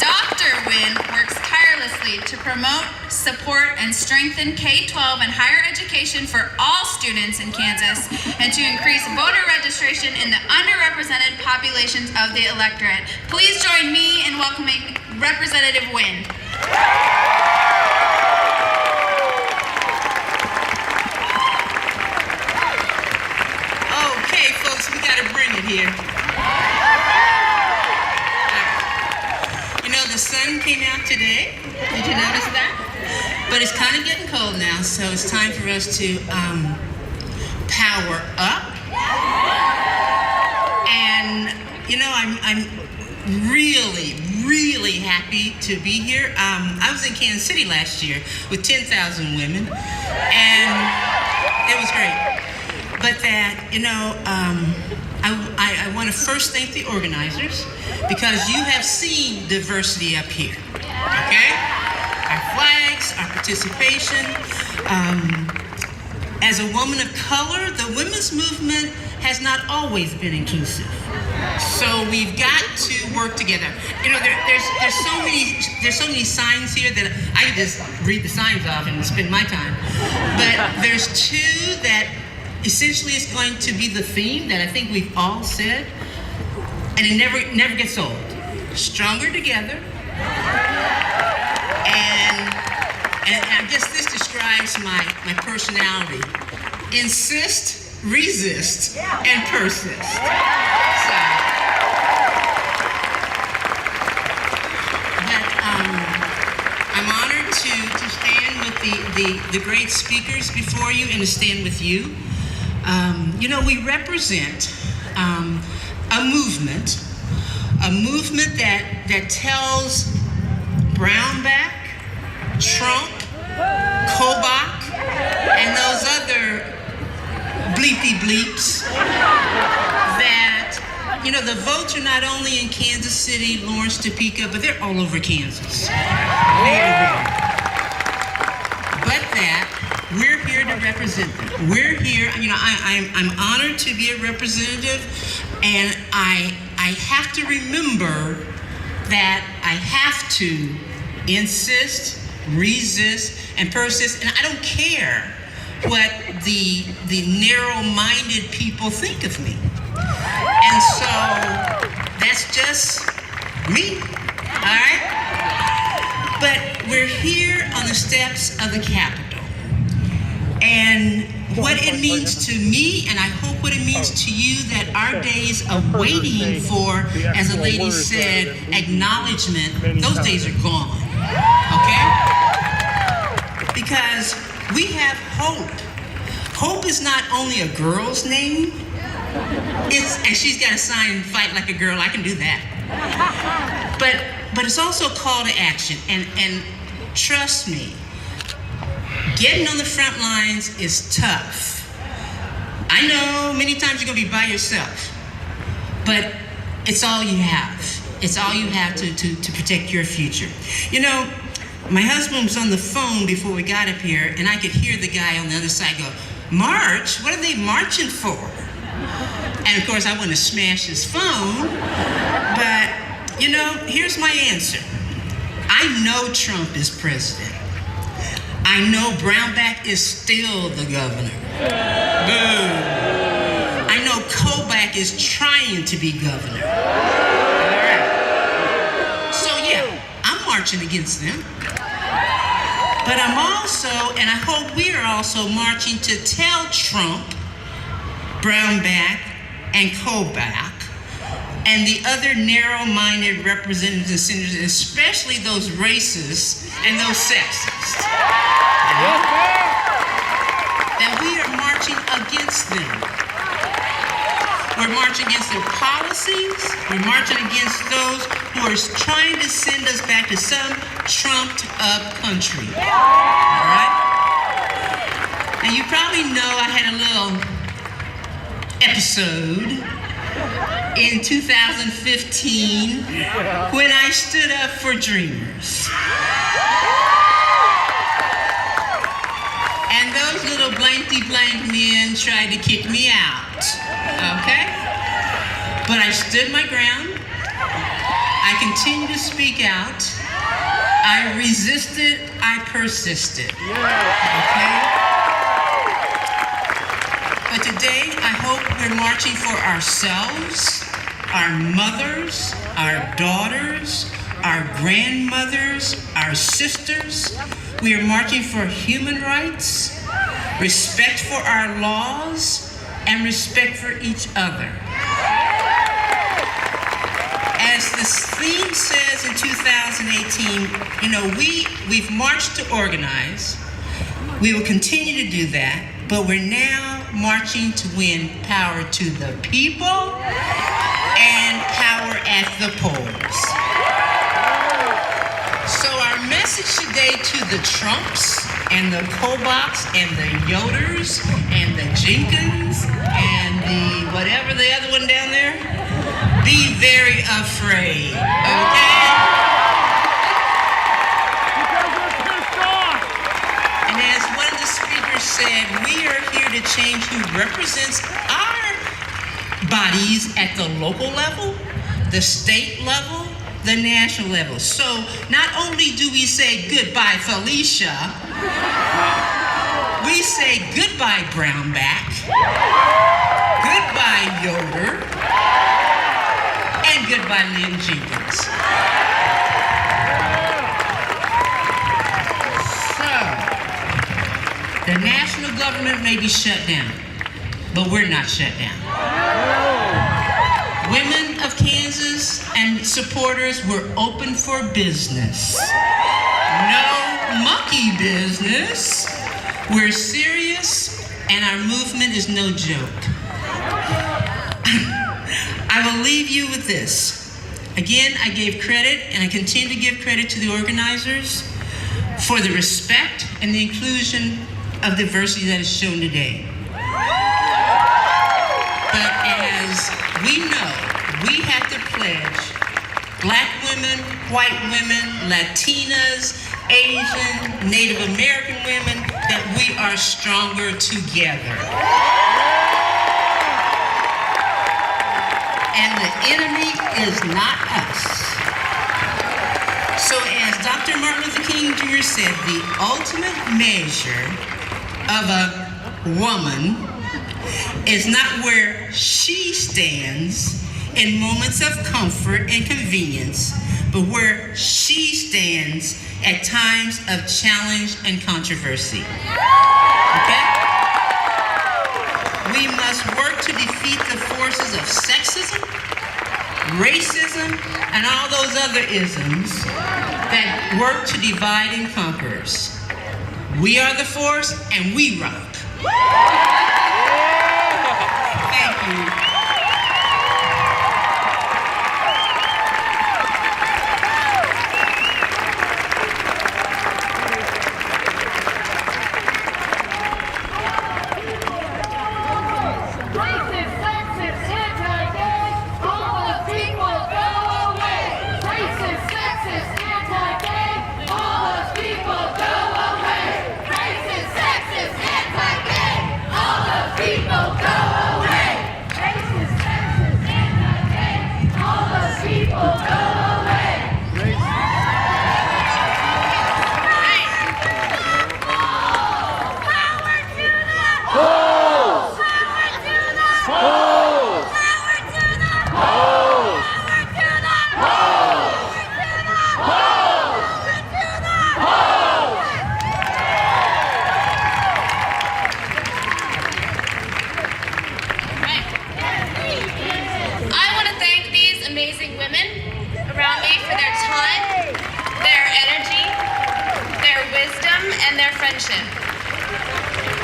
Dr. Wynn works tirelessly to promote, support, and strengthen K-12 and higher education for all students in Kansas, and to increase voter registration in the underrepresented populations of the electorate. Please join me in welcoming Representative Wynn. Okay, folks, we got to bring it here. You know, the sun came out today. Did you notice that? But it's kind of getting cold now, so it's time for us to power up. And, you know, I'm really really happy to be here. I was in Kansas City last year with 10,000 women, and it was great. But that, I want to first thank the organizers, because you have seen diversity up here, okay? Our flags, our participation. As a woman of color, the women's movement has not always been inclusive. So we've got to work together. There's so many signs here that I could just read the signs off and spend my time. But there's two that essentially is going to be the theme that I think we've all said, and it never gets old. Stronger together, and I guess this describes my personality. Insist, resist, and persist. So, I'm honored to stand with the great speakers before you and to stand with you. We represent a movement that tells Brownback, Trump, Kobach, and those other bleepy bleeps that, the votes are not only in Kansas City, Lawrence, Topeka, but they're all over Kansas. But that we're here to represent them. We're here, I'm honored to be a representative, and I have to remember that I have to insist, resist, and persist, and I don't care what the narrow-minded people think of me. And so that's just me, all right? But we're here on the steps of the Capitol. And what it means to me, and I hope what it means to you, that our days of waiting for, as a lady said, acknowledgement, those days are gone, okay? Because we have hope. Hope is not only a girl's name, and she's got a sign, fight like a girl, I can do that. But it's also a call to action, and trust me, getting on the front lines is tough. I know many times you're gonna be by yourself, but it's all you have. It's all you have to protect your future. My husband was on the phone before we got up here, and I could hear the guy on the other side go, "March? What are they marching for?" And of course I want to smash his phone, but here's my answer. I know Trump is president. I know Brownback is still the governor. Boo. I know Kobach is trying to be governor. All right. So yeah, I'm marching against them. But I'm also, and I hope we are also marching to tell Trump, Brownback, and Kobach, and the other narrow-minded representatives and senators, especially those racists and those sexists, that we are marching against them. We're marching against their policies. We're marching against those who are trying to send us back to some trumped-up country. All right? And you probably know I had a little episode in 2015 when I stood up for Dreamers. And those little blankety-blank men tried to kick me out, okay? But I stood my ground. I continued to speak out. I resisted, I persisted, okay? But today, I hope we're marching for ourselves, our mothers, our daughters, our grandmothers, our sisters. We are marching for human rights, respect for our laws, and respect for each other. As this theme says in 2018, we've marched to organize. We will continue to do that, but we're now marching to win power to the people and power at the polls. message today to the Trumps and the Kobachs and the Yoders and the Jenkins and the whatever the other one down there, be very afraid, okay? And as one of the speakers said, we are here to change who represents our bodies at the local level, the state level, the national level. So not only do we say goodbye Felicia, we say goodbye Brownback, goodbye Yoder, and goodbye Lynn Jenkins. So, the national government may be shut down, but we're not shut down. Women of Kansas and supporters, we're open for business. No monkey business. We're serious, and our movement is no joke. I will leave you with this. Again, I gave credit, and I continue to give credit to the organizers for the respect and the inclusion of diversity that is shown today. But as we know, we have to pledge Black women, white women, Latinas, Asian, Native American women, that we are stronger together. And the enemy is not us. So as Dr. Martin Luther King Jr. said, the ultimate measure of a woman is not where she stands in moments of comfort and convenience, but where she stands at times of challenge and controversy. Okay? We must work to defeat the forces of sexism, racism, and all those other isms that work to divide and conquer us. We are the force, and we rock. Thank you.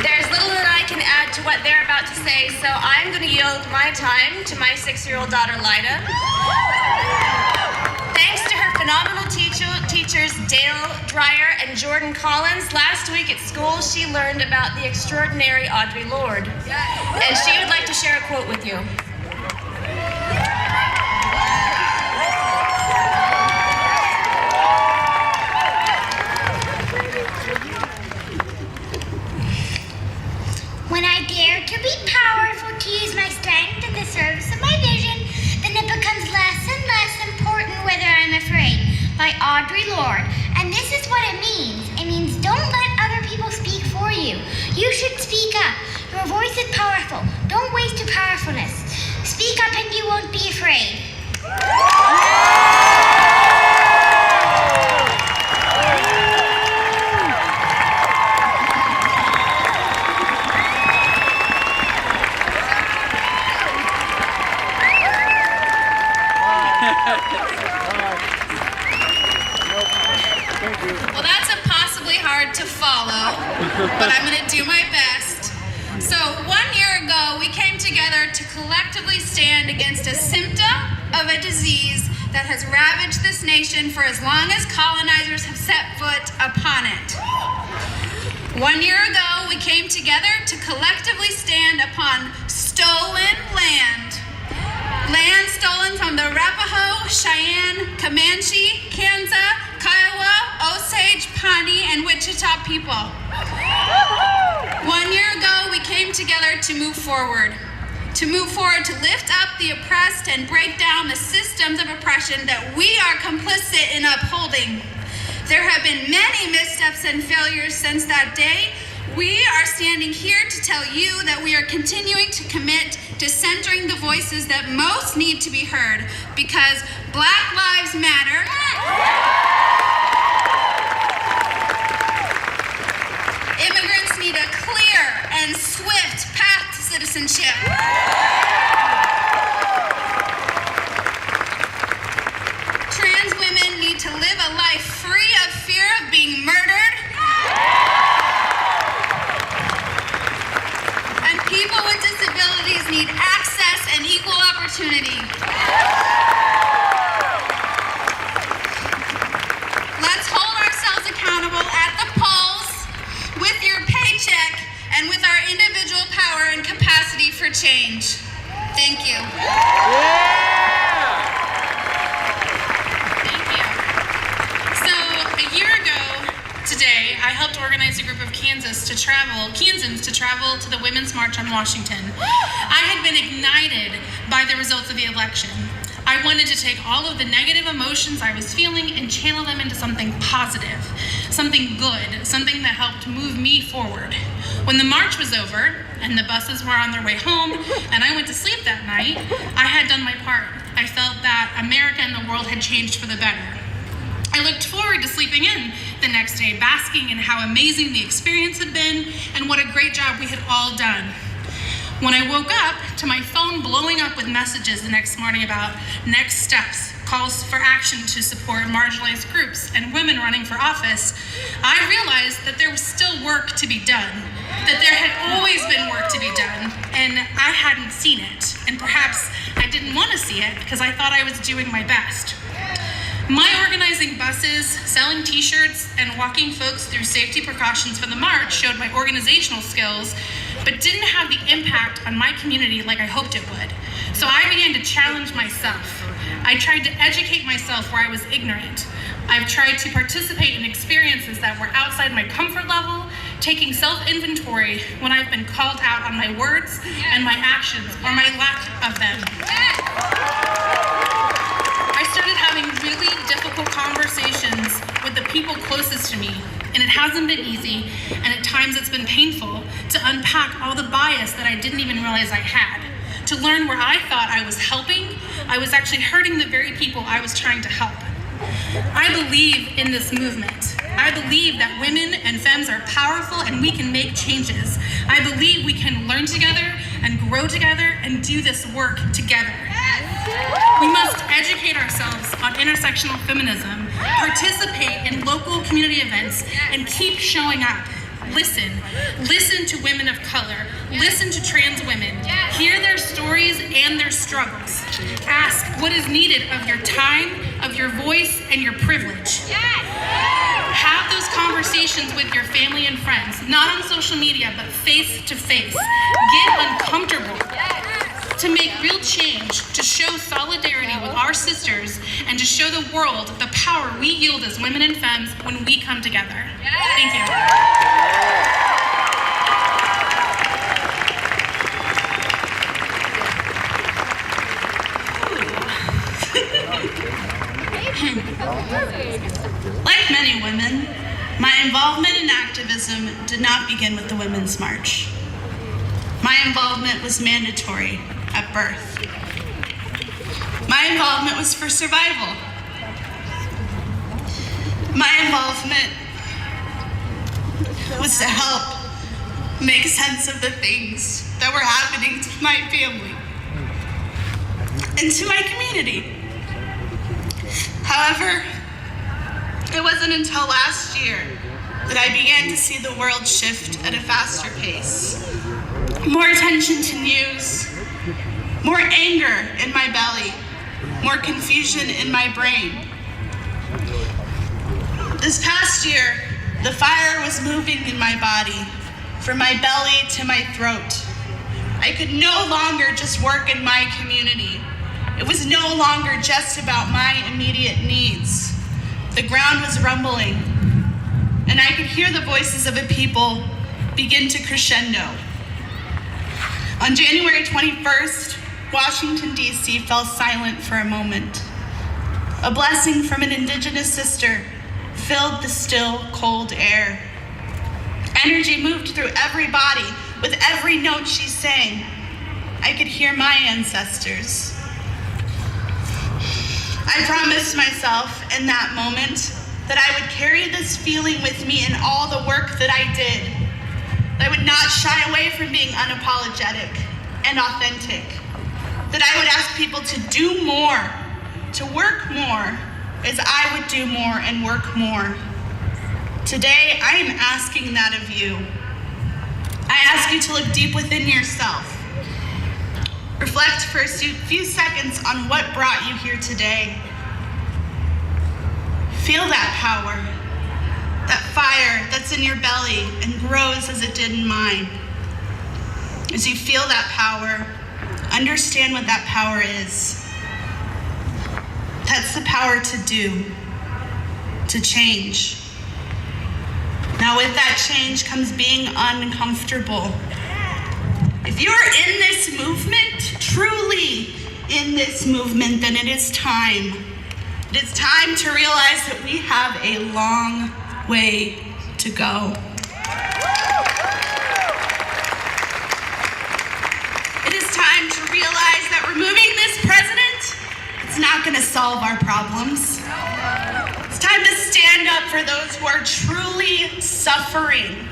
There's little that I can add to what they're about to say, so I'm going to yield my time to my 6-year-old daughter, Lyda. Thanks to her phenomenal teachers, Dale Dreyer and Jordan Collins, last week at school she learned about the extraordinary Audre Lorde. And she would like to share a quote with you. When I dare to be powerful, to use my strength in the service of my vision, then it becomes less and less important whether I'm afraid. By Audre Lorde. And this is what it means. It means don't let other people speak for you. You should speak up. Your voice is powerful. Don't waste your powerfulness. Speak up and you won't be afraid. Well, that's impossibly hard to follow, but I'm going to do my best. So 1 year ago, we came together to collectively stand against a symptom of a disease that has ravaged this nation for as long as colonizers have set foot upon it. 1 year ago, we came together to collectively stand upon stolen land. Land stolen from the Arapaho, Cheyenne, Comanche, Kansa, Kiowa, Osage, Pawnee, and Wichita people. 1 year ago, we came together to move forward. To lift up the oppressed and break down the systems of oppression that we are complicit in upholding. There have been many missteps and failures since that day. We are standing here to tell you that we are continuing to commit to centering the voices that most need to be heard, because Black Lives Matter. Immigrants need a clear and swift path to citizenship. Trans women need to live a life free of fear of being murdered. And people with disabilities need access and equal opportunity. Let's hold ourselves accountable at the polls with your paycheck and with our individual power and capacity for change. Thank you. Thank you. So, a year ago today, I helped organize a group of Kansans to travel to the Women's March on Washington. I had been ignited by the results of the election. I wanted to take all of the negative emotions I was feeling and channel them into something positive, something good, something that helped move me forward. When the march was over and the buses were on their way home and I went to sleep that night, I had done my part. I felt that America and the world had changed for the better. I looked forward to sleeping in the next day, basking in how amazing the experience had been and what a great job we had all done. When I woke up to my phone blowing up with messages the next morning about next steps, calls for action to support marginalized groups and women running for office, I realized that there was still work to be done, that there had always been work to be done, and I hadn't seen it. And perhaps I didn't want to see it because I thought I was doing my best. My organizing buses, selling t-shirts, and walking folks through safety precautions for the march showed my organizational skills, but didn't have the impact on my community like I hoped it would. So I began to challenge myself. I tried to educate myself where I was ignorant. I've tried to participate in experiences that were outside my comfort level, taking self-inventory when I've been called out on my words and my actions, or my lack of them. I started having really difficult conversations with the people closest to me, and it hasn't been easy, and at times it's been painful to unpack all the bias that I didn't even realize I had. To learn where I thought I was helping, I was actually hurting the very people I was trying to help. I believe in this movement. I believe that women and femmes are powerful and we can make changes. I believe we can learn together and grow together and do this work together. We must educate ourselves on intersectional feminism, participate in local community events, and keep showing up. Listen to women of color, listen to trans women, hear their stories and their struggles. Ask what is needed of your time, of your voice, and your privilege. Have those conversations with your family and friends, not on social media, but face to face. Get uncomfortable. To make real change, to show solidarity with our sisters, and to show the world the power we yield as women and femmes when we come together. Thank you. Like many women, my involvement in activism did not begin with the Women's March. My involvement was mandatory at birth. My involvement was for survival. My involvement was to help make sense of the things that were happening to my family and to my community. However, it wasn't until last year that I began to see the world shift at a faster pace. More attention to news, more anger in my belly, more confusion in my brain. This past year, the fire was moving in my body, from my belly to my throat. I could no longer just work in my community. It was no longer just about my immediate needs. The ground was rumbling, and I could hear the voices of a people begin to crescendo. On January 21st, Washington, D.C. fell silent for a moment. A blessing from an indigenous sister filled the still, cold air. Energy moved through every body. With every note she sang, I could hear my ancestors. I promised myself in that moment that I would carry this feeling with me in all the work that I did. That I would not shy away from being unapologetic and authentic. That I would ask people to do more, to work more, as I would do more and work more. Today, I am asking that of you. I ask you to look deep within yourself. Reflect for a few seconds on what brought you here today. Feel that power, that fire that's in your belly and grows as it did in mine. As you feel that power, understand what that power is. That's the power to do, to change. Now with that change comes being uncomfortable. If you're in this movement, truly in this movement, then it is time. It is time to realize that we have a long way to go. It is time to realize that removing this president, it's not going to solve our problems. It's time to stand up for those who are truly suffering.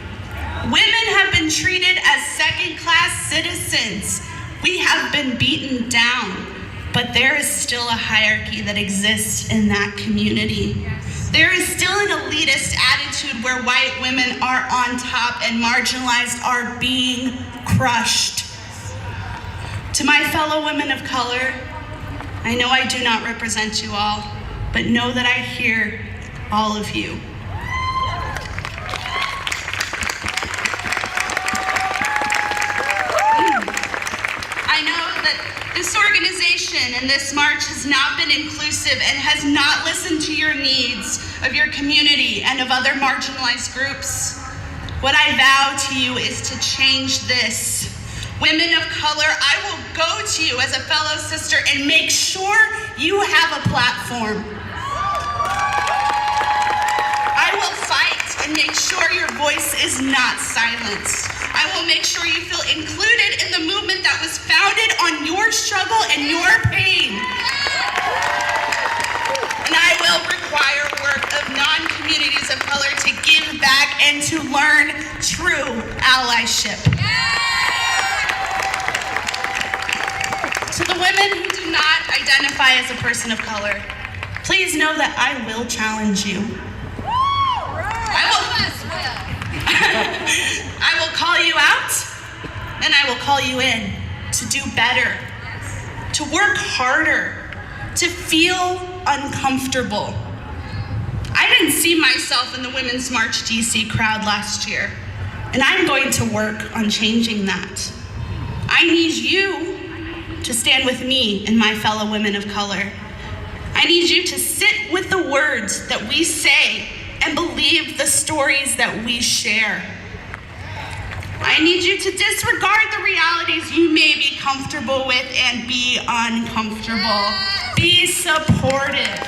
Women have been treated as second-class citizens. We have been beaten down, but there is still a hierarchy that exists in that community. There is still an elitist attitude where white women are on top and marginalized are being crushed. To my fellow women of color, I know I do not represent you all, but know that I hear all of you. I know that this organization and this march has not been inclusive and has not listened to your needs of your community and of other marginalized groups. What I vow to you is to change this. Women of color, I will go to you as a fellow sister and make sure you have a platform. I will fight and make sure your voice is not silenced. I will make sure you feel included in the movement that was founded on your struggle and your pain. And I will require work of non-communities of color to give back and to learn true allyship. To the women who do not identify as a person of color, please know that I will challenge you. I will call you out, and I will call you in to do better, to work harder, to feel uncomfortable. I didn't see myself in the Women's March DC crowd last year, and I'm going to work on changing that. I need you to stand with me and my fellow women of color. I need you to sit with the words that we say and believe the stories that we share. I need you to disregard the realities you may be comfortable with and be uncomfortable. Be supportive.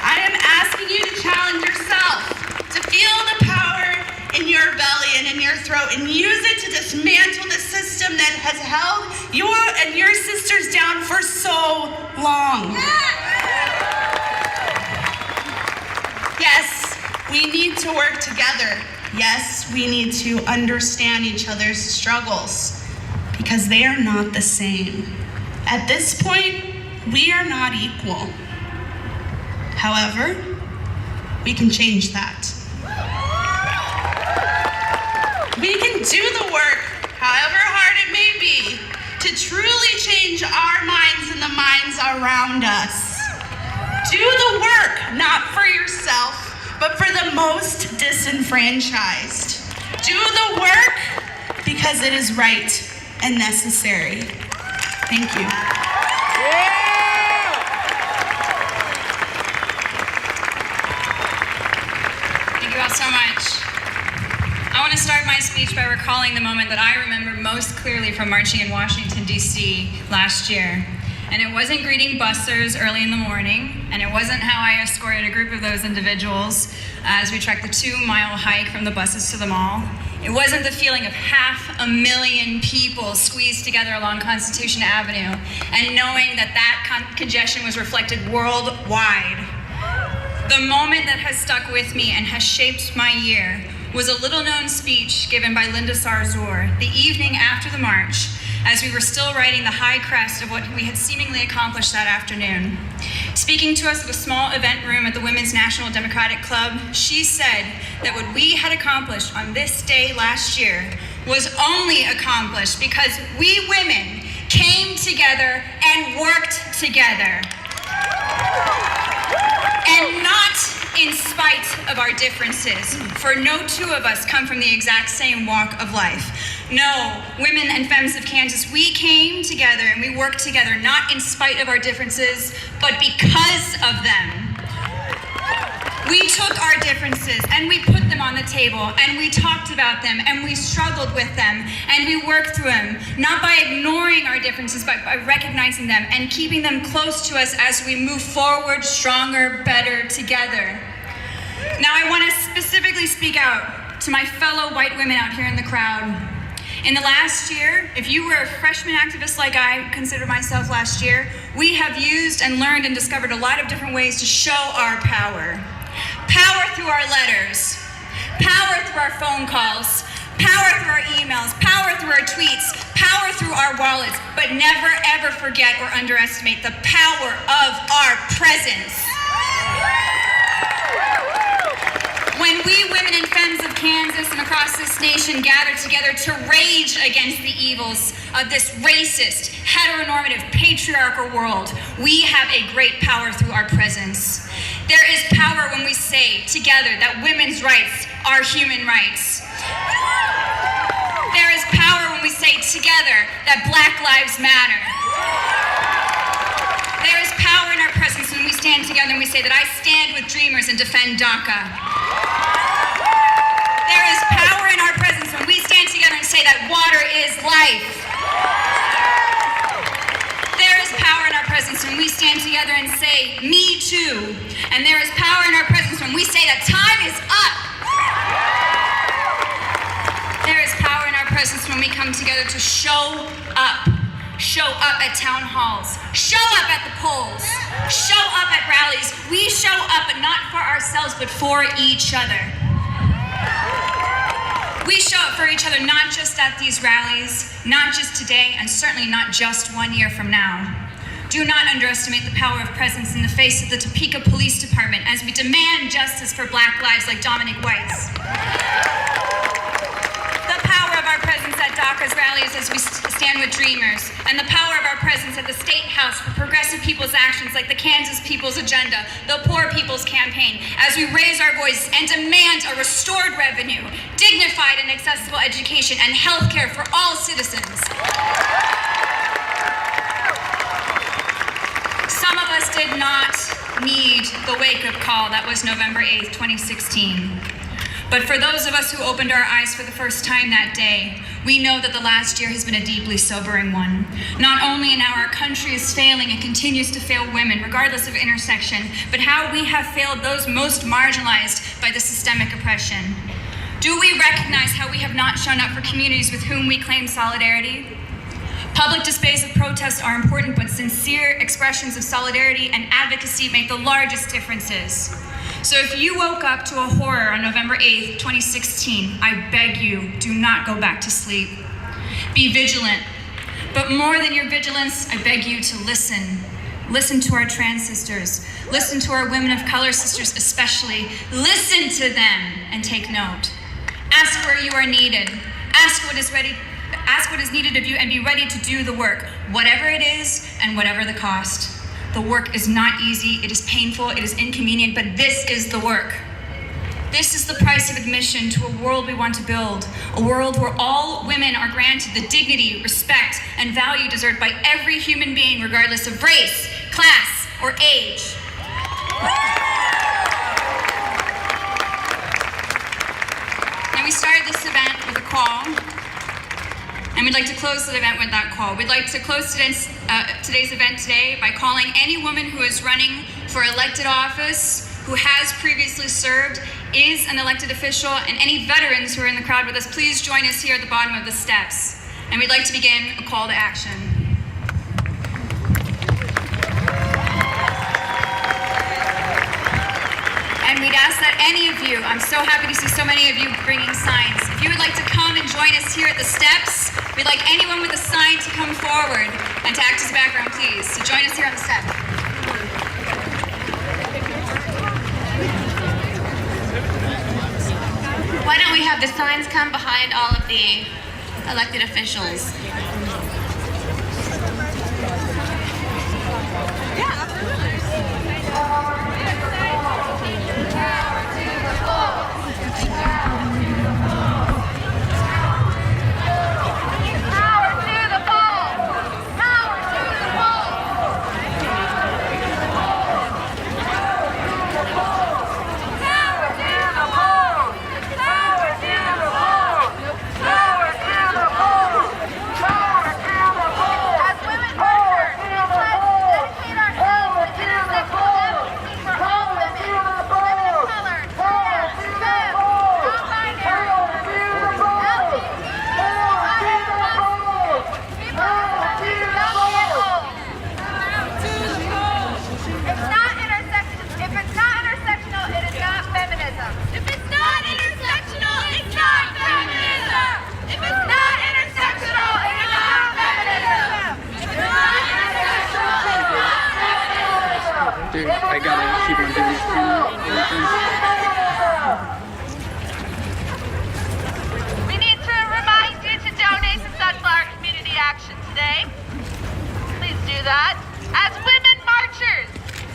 I am asking you to challenge yourself, to feel the power in your belly and in your throat and use it to dismantle the system that has held you and your sisters down for so long. Yes, we need to work together. Yes, we need to understand each other's struggles because they are not the same. At this point, we are not equal. However, we can change that. We can do the work, however hard it may be, to truly change our minds and the minds around us. Do the work, not for yourself, most disenfranchised. Do the work because it is right and necessary. Thank you. Thank you all so much. I want to start my speech by recalling the moment that I remember most clearly from marching in Washington, D.C. last year. And it wasn't greeting busers early in the morning, and it wasn't how I escorted a group of those individuals as we trekked the 2-mile hike from the buses to the mall. It wasn't the feeling of 500,000 people squeezed together along Constitution Avenue and knowing that congestion was reflected worldwide. The moment that has stuck with me and has shaped my year was a little-known speech given by Linda Sarzour the evening after the march, as we were still riding the high crest of what we had seemingly accomplished that afternoon. Speaking to us at a small event room at the Women's National Democratic Club, she said that what we had accomplished on this day last year was only accomplished because we women came together and worked together. And not in spite of our differences, for no two of us come from the exact same walk of life. No, women and femmes of Kansas, we came together and we worked together not in spite of our differences, but because of them. We took our differences and we put them on the table and we talked about them and we struggled with them and we worked through them, not by ignoring our differences, but by recognizing them and keeping them close to us as we move forward stronger, better together. Now I want to specifically speak out to my fellow white women out here in the crowd. In the last year, if you were a freshman activist like I considered myself last year, we have used and learned and discovered a lot of different ways to show our power. Power through our letters, power through our phone calls, power through our emails, power through our tweets, power through our wallets, but never ever forget or underestimate the power of our presence. When we women and femmes of Kansas and across this nation gather together to rage against the evils of this racist, heteronormative, patriarchal world, we have a great power through our presence. There is power when we say together that women's rights are human rights. There is power when we say together that Black lives matter. There is power in our presence when we stand together and we say that I stand with dreamers and defend DACA. There is power in our presence when we stand together and say that water is life. There is power in our presence when we stand together and say, me too. And there is power in our presence when we say that time is up. There is power in our presence when we come together to show up. Show up at town halls, show up at the polls, show up at rallies. We show up, but not for ourselves, but for each other. We show up for each other not just at these rallies, not just today, and certainly not just 1 year from now. Do not underestimate the power of presence in the face of the Topeka Police Department as we demand justice for Black lives like Dominic White's. The power of our presence at DACA's rallies as we stand with dreamers, and the power of our presence at the State House for progressive people's actions like the Kansas People's Agenda, the Poor People's Campaign, as we raise our voice and demand a restored revenue, dignified and accessible education, and health care for all citizens. Some of us did not need the wake-up call that was November 8th, 2016. But for those of us who opened our eyes for the first time that day, we know that the last year has been a deeply sobering one. Not only in how our country is failing and continues to fail women, regardless of intersection, but how we have failed those most marginalized by the systemic oppression. Do we recognize how we have not shown up for communities with whom we claim solidarity? Public displays of protest are important, but sincere expressions of solidarity and advocacy make the largest differences. So if you woke up to a horror on November 8th, 2016, I beg you, do not go back to sleep. Be vigilant. But more than your vigilance, I beg you to listen. Listen to our trans sisters. Listen to our women of color sisters especially. Listen to them and take note. Ask where you are needed. Ask what is needed of you and be ready to do the work, whatever it is and whatever the cost. The work is not easy, it is painful, it is inconvenient, but this is the work. This is the price of admission to a world we want to build, a world where all women are granted the dignity, respect, and value deserved by every human being, regardless of race, class, or age. And we started this event with a call, and we'd like to close the event with that call. We'd like to close today's event today by calling any woman who is running for elected office, who has previously served, is an elected official, and any veterans who are in the crowd with us, please join us here at the bottom of the steps. And we'd like to begin a call to action. And we'd ask that any of you, I'm so happy to see so many of you bringing signs. If you would like to come and join us here at the steps, we'd like anyone with a sign to come forward and to act as background, please. So join us here on the steps. Why don't we have the signs come behind all of the elected officials? I gotta keep on doing this We need to remind you to donate to Sunflower Community Action today. Please do that. As women marchers,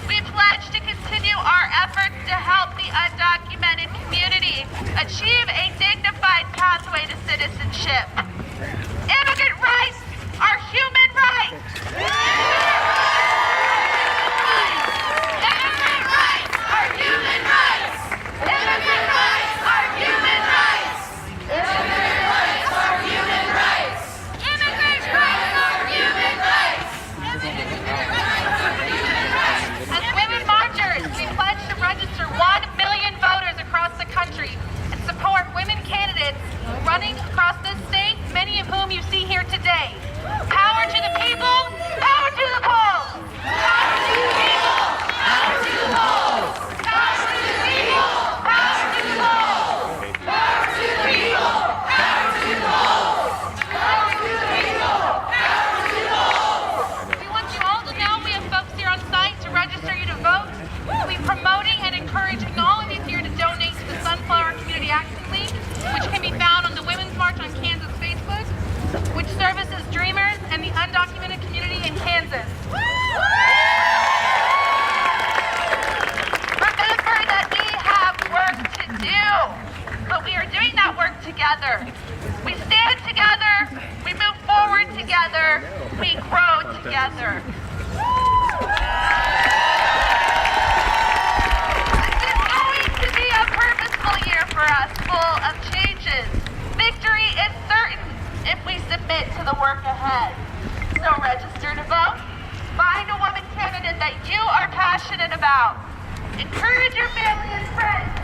we pledge to continue our efforts to help the undocumented community achieve a dignified pathway to citizenship. Immigrant rights are human rights. Running across this state, many of whom you see here today. Power to the people, power to the polls! Power to the people, power to the polls! Power to the people, power to the polls! Power to the people, power to the polls! Power to the people, power to the polls! We want you all to know we have folks here on site to register you to vote. We'll be promoting and encouraging all of you here to donate to the Sunflower Community Action League, which can be found on the Women's March on Kansas Facebook, which services dreamers and the undocumented community in Kansas. Remember that we have work to do, but we are doing that work together. We stand together, we move forward together, we grow together. Year for us, full of changes. Victory is certain if we submit to the work ahead. So register to vote. Find a woman candidate that you are passionate about. Encourage your family and friends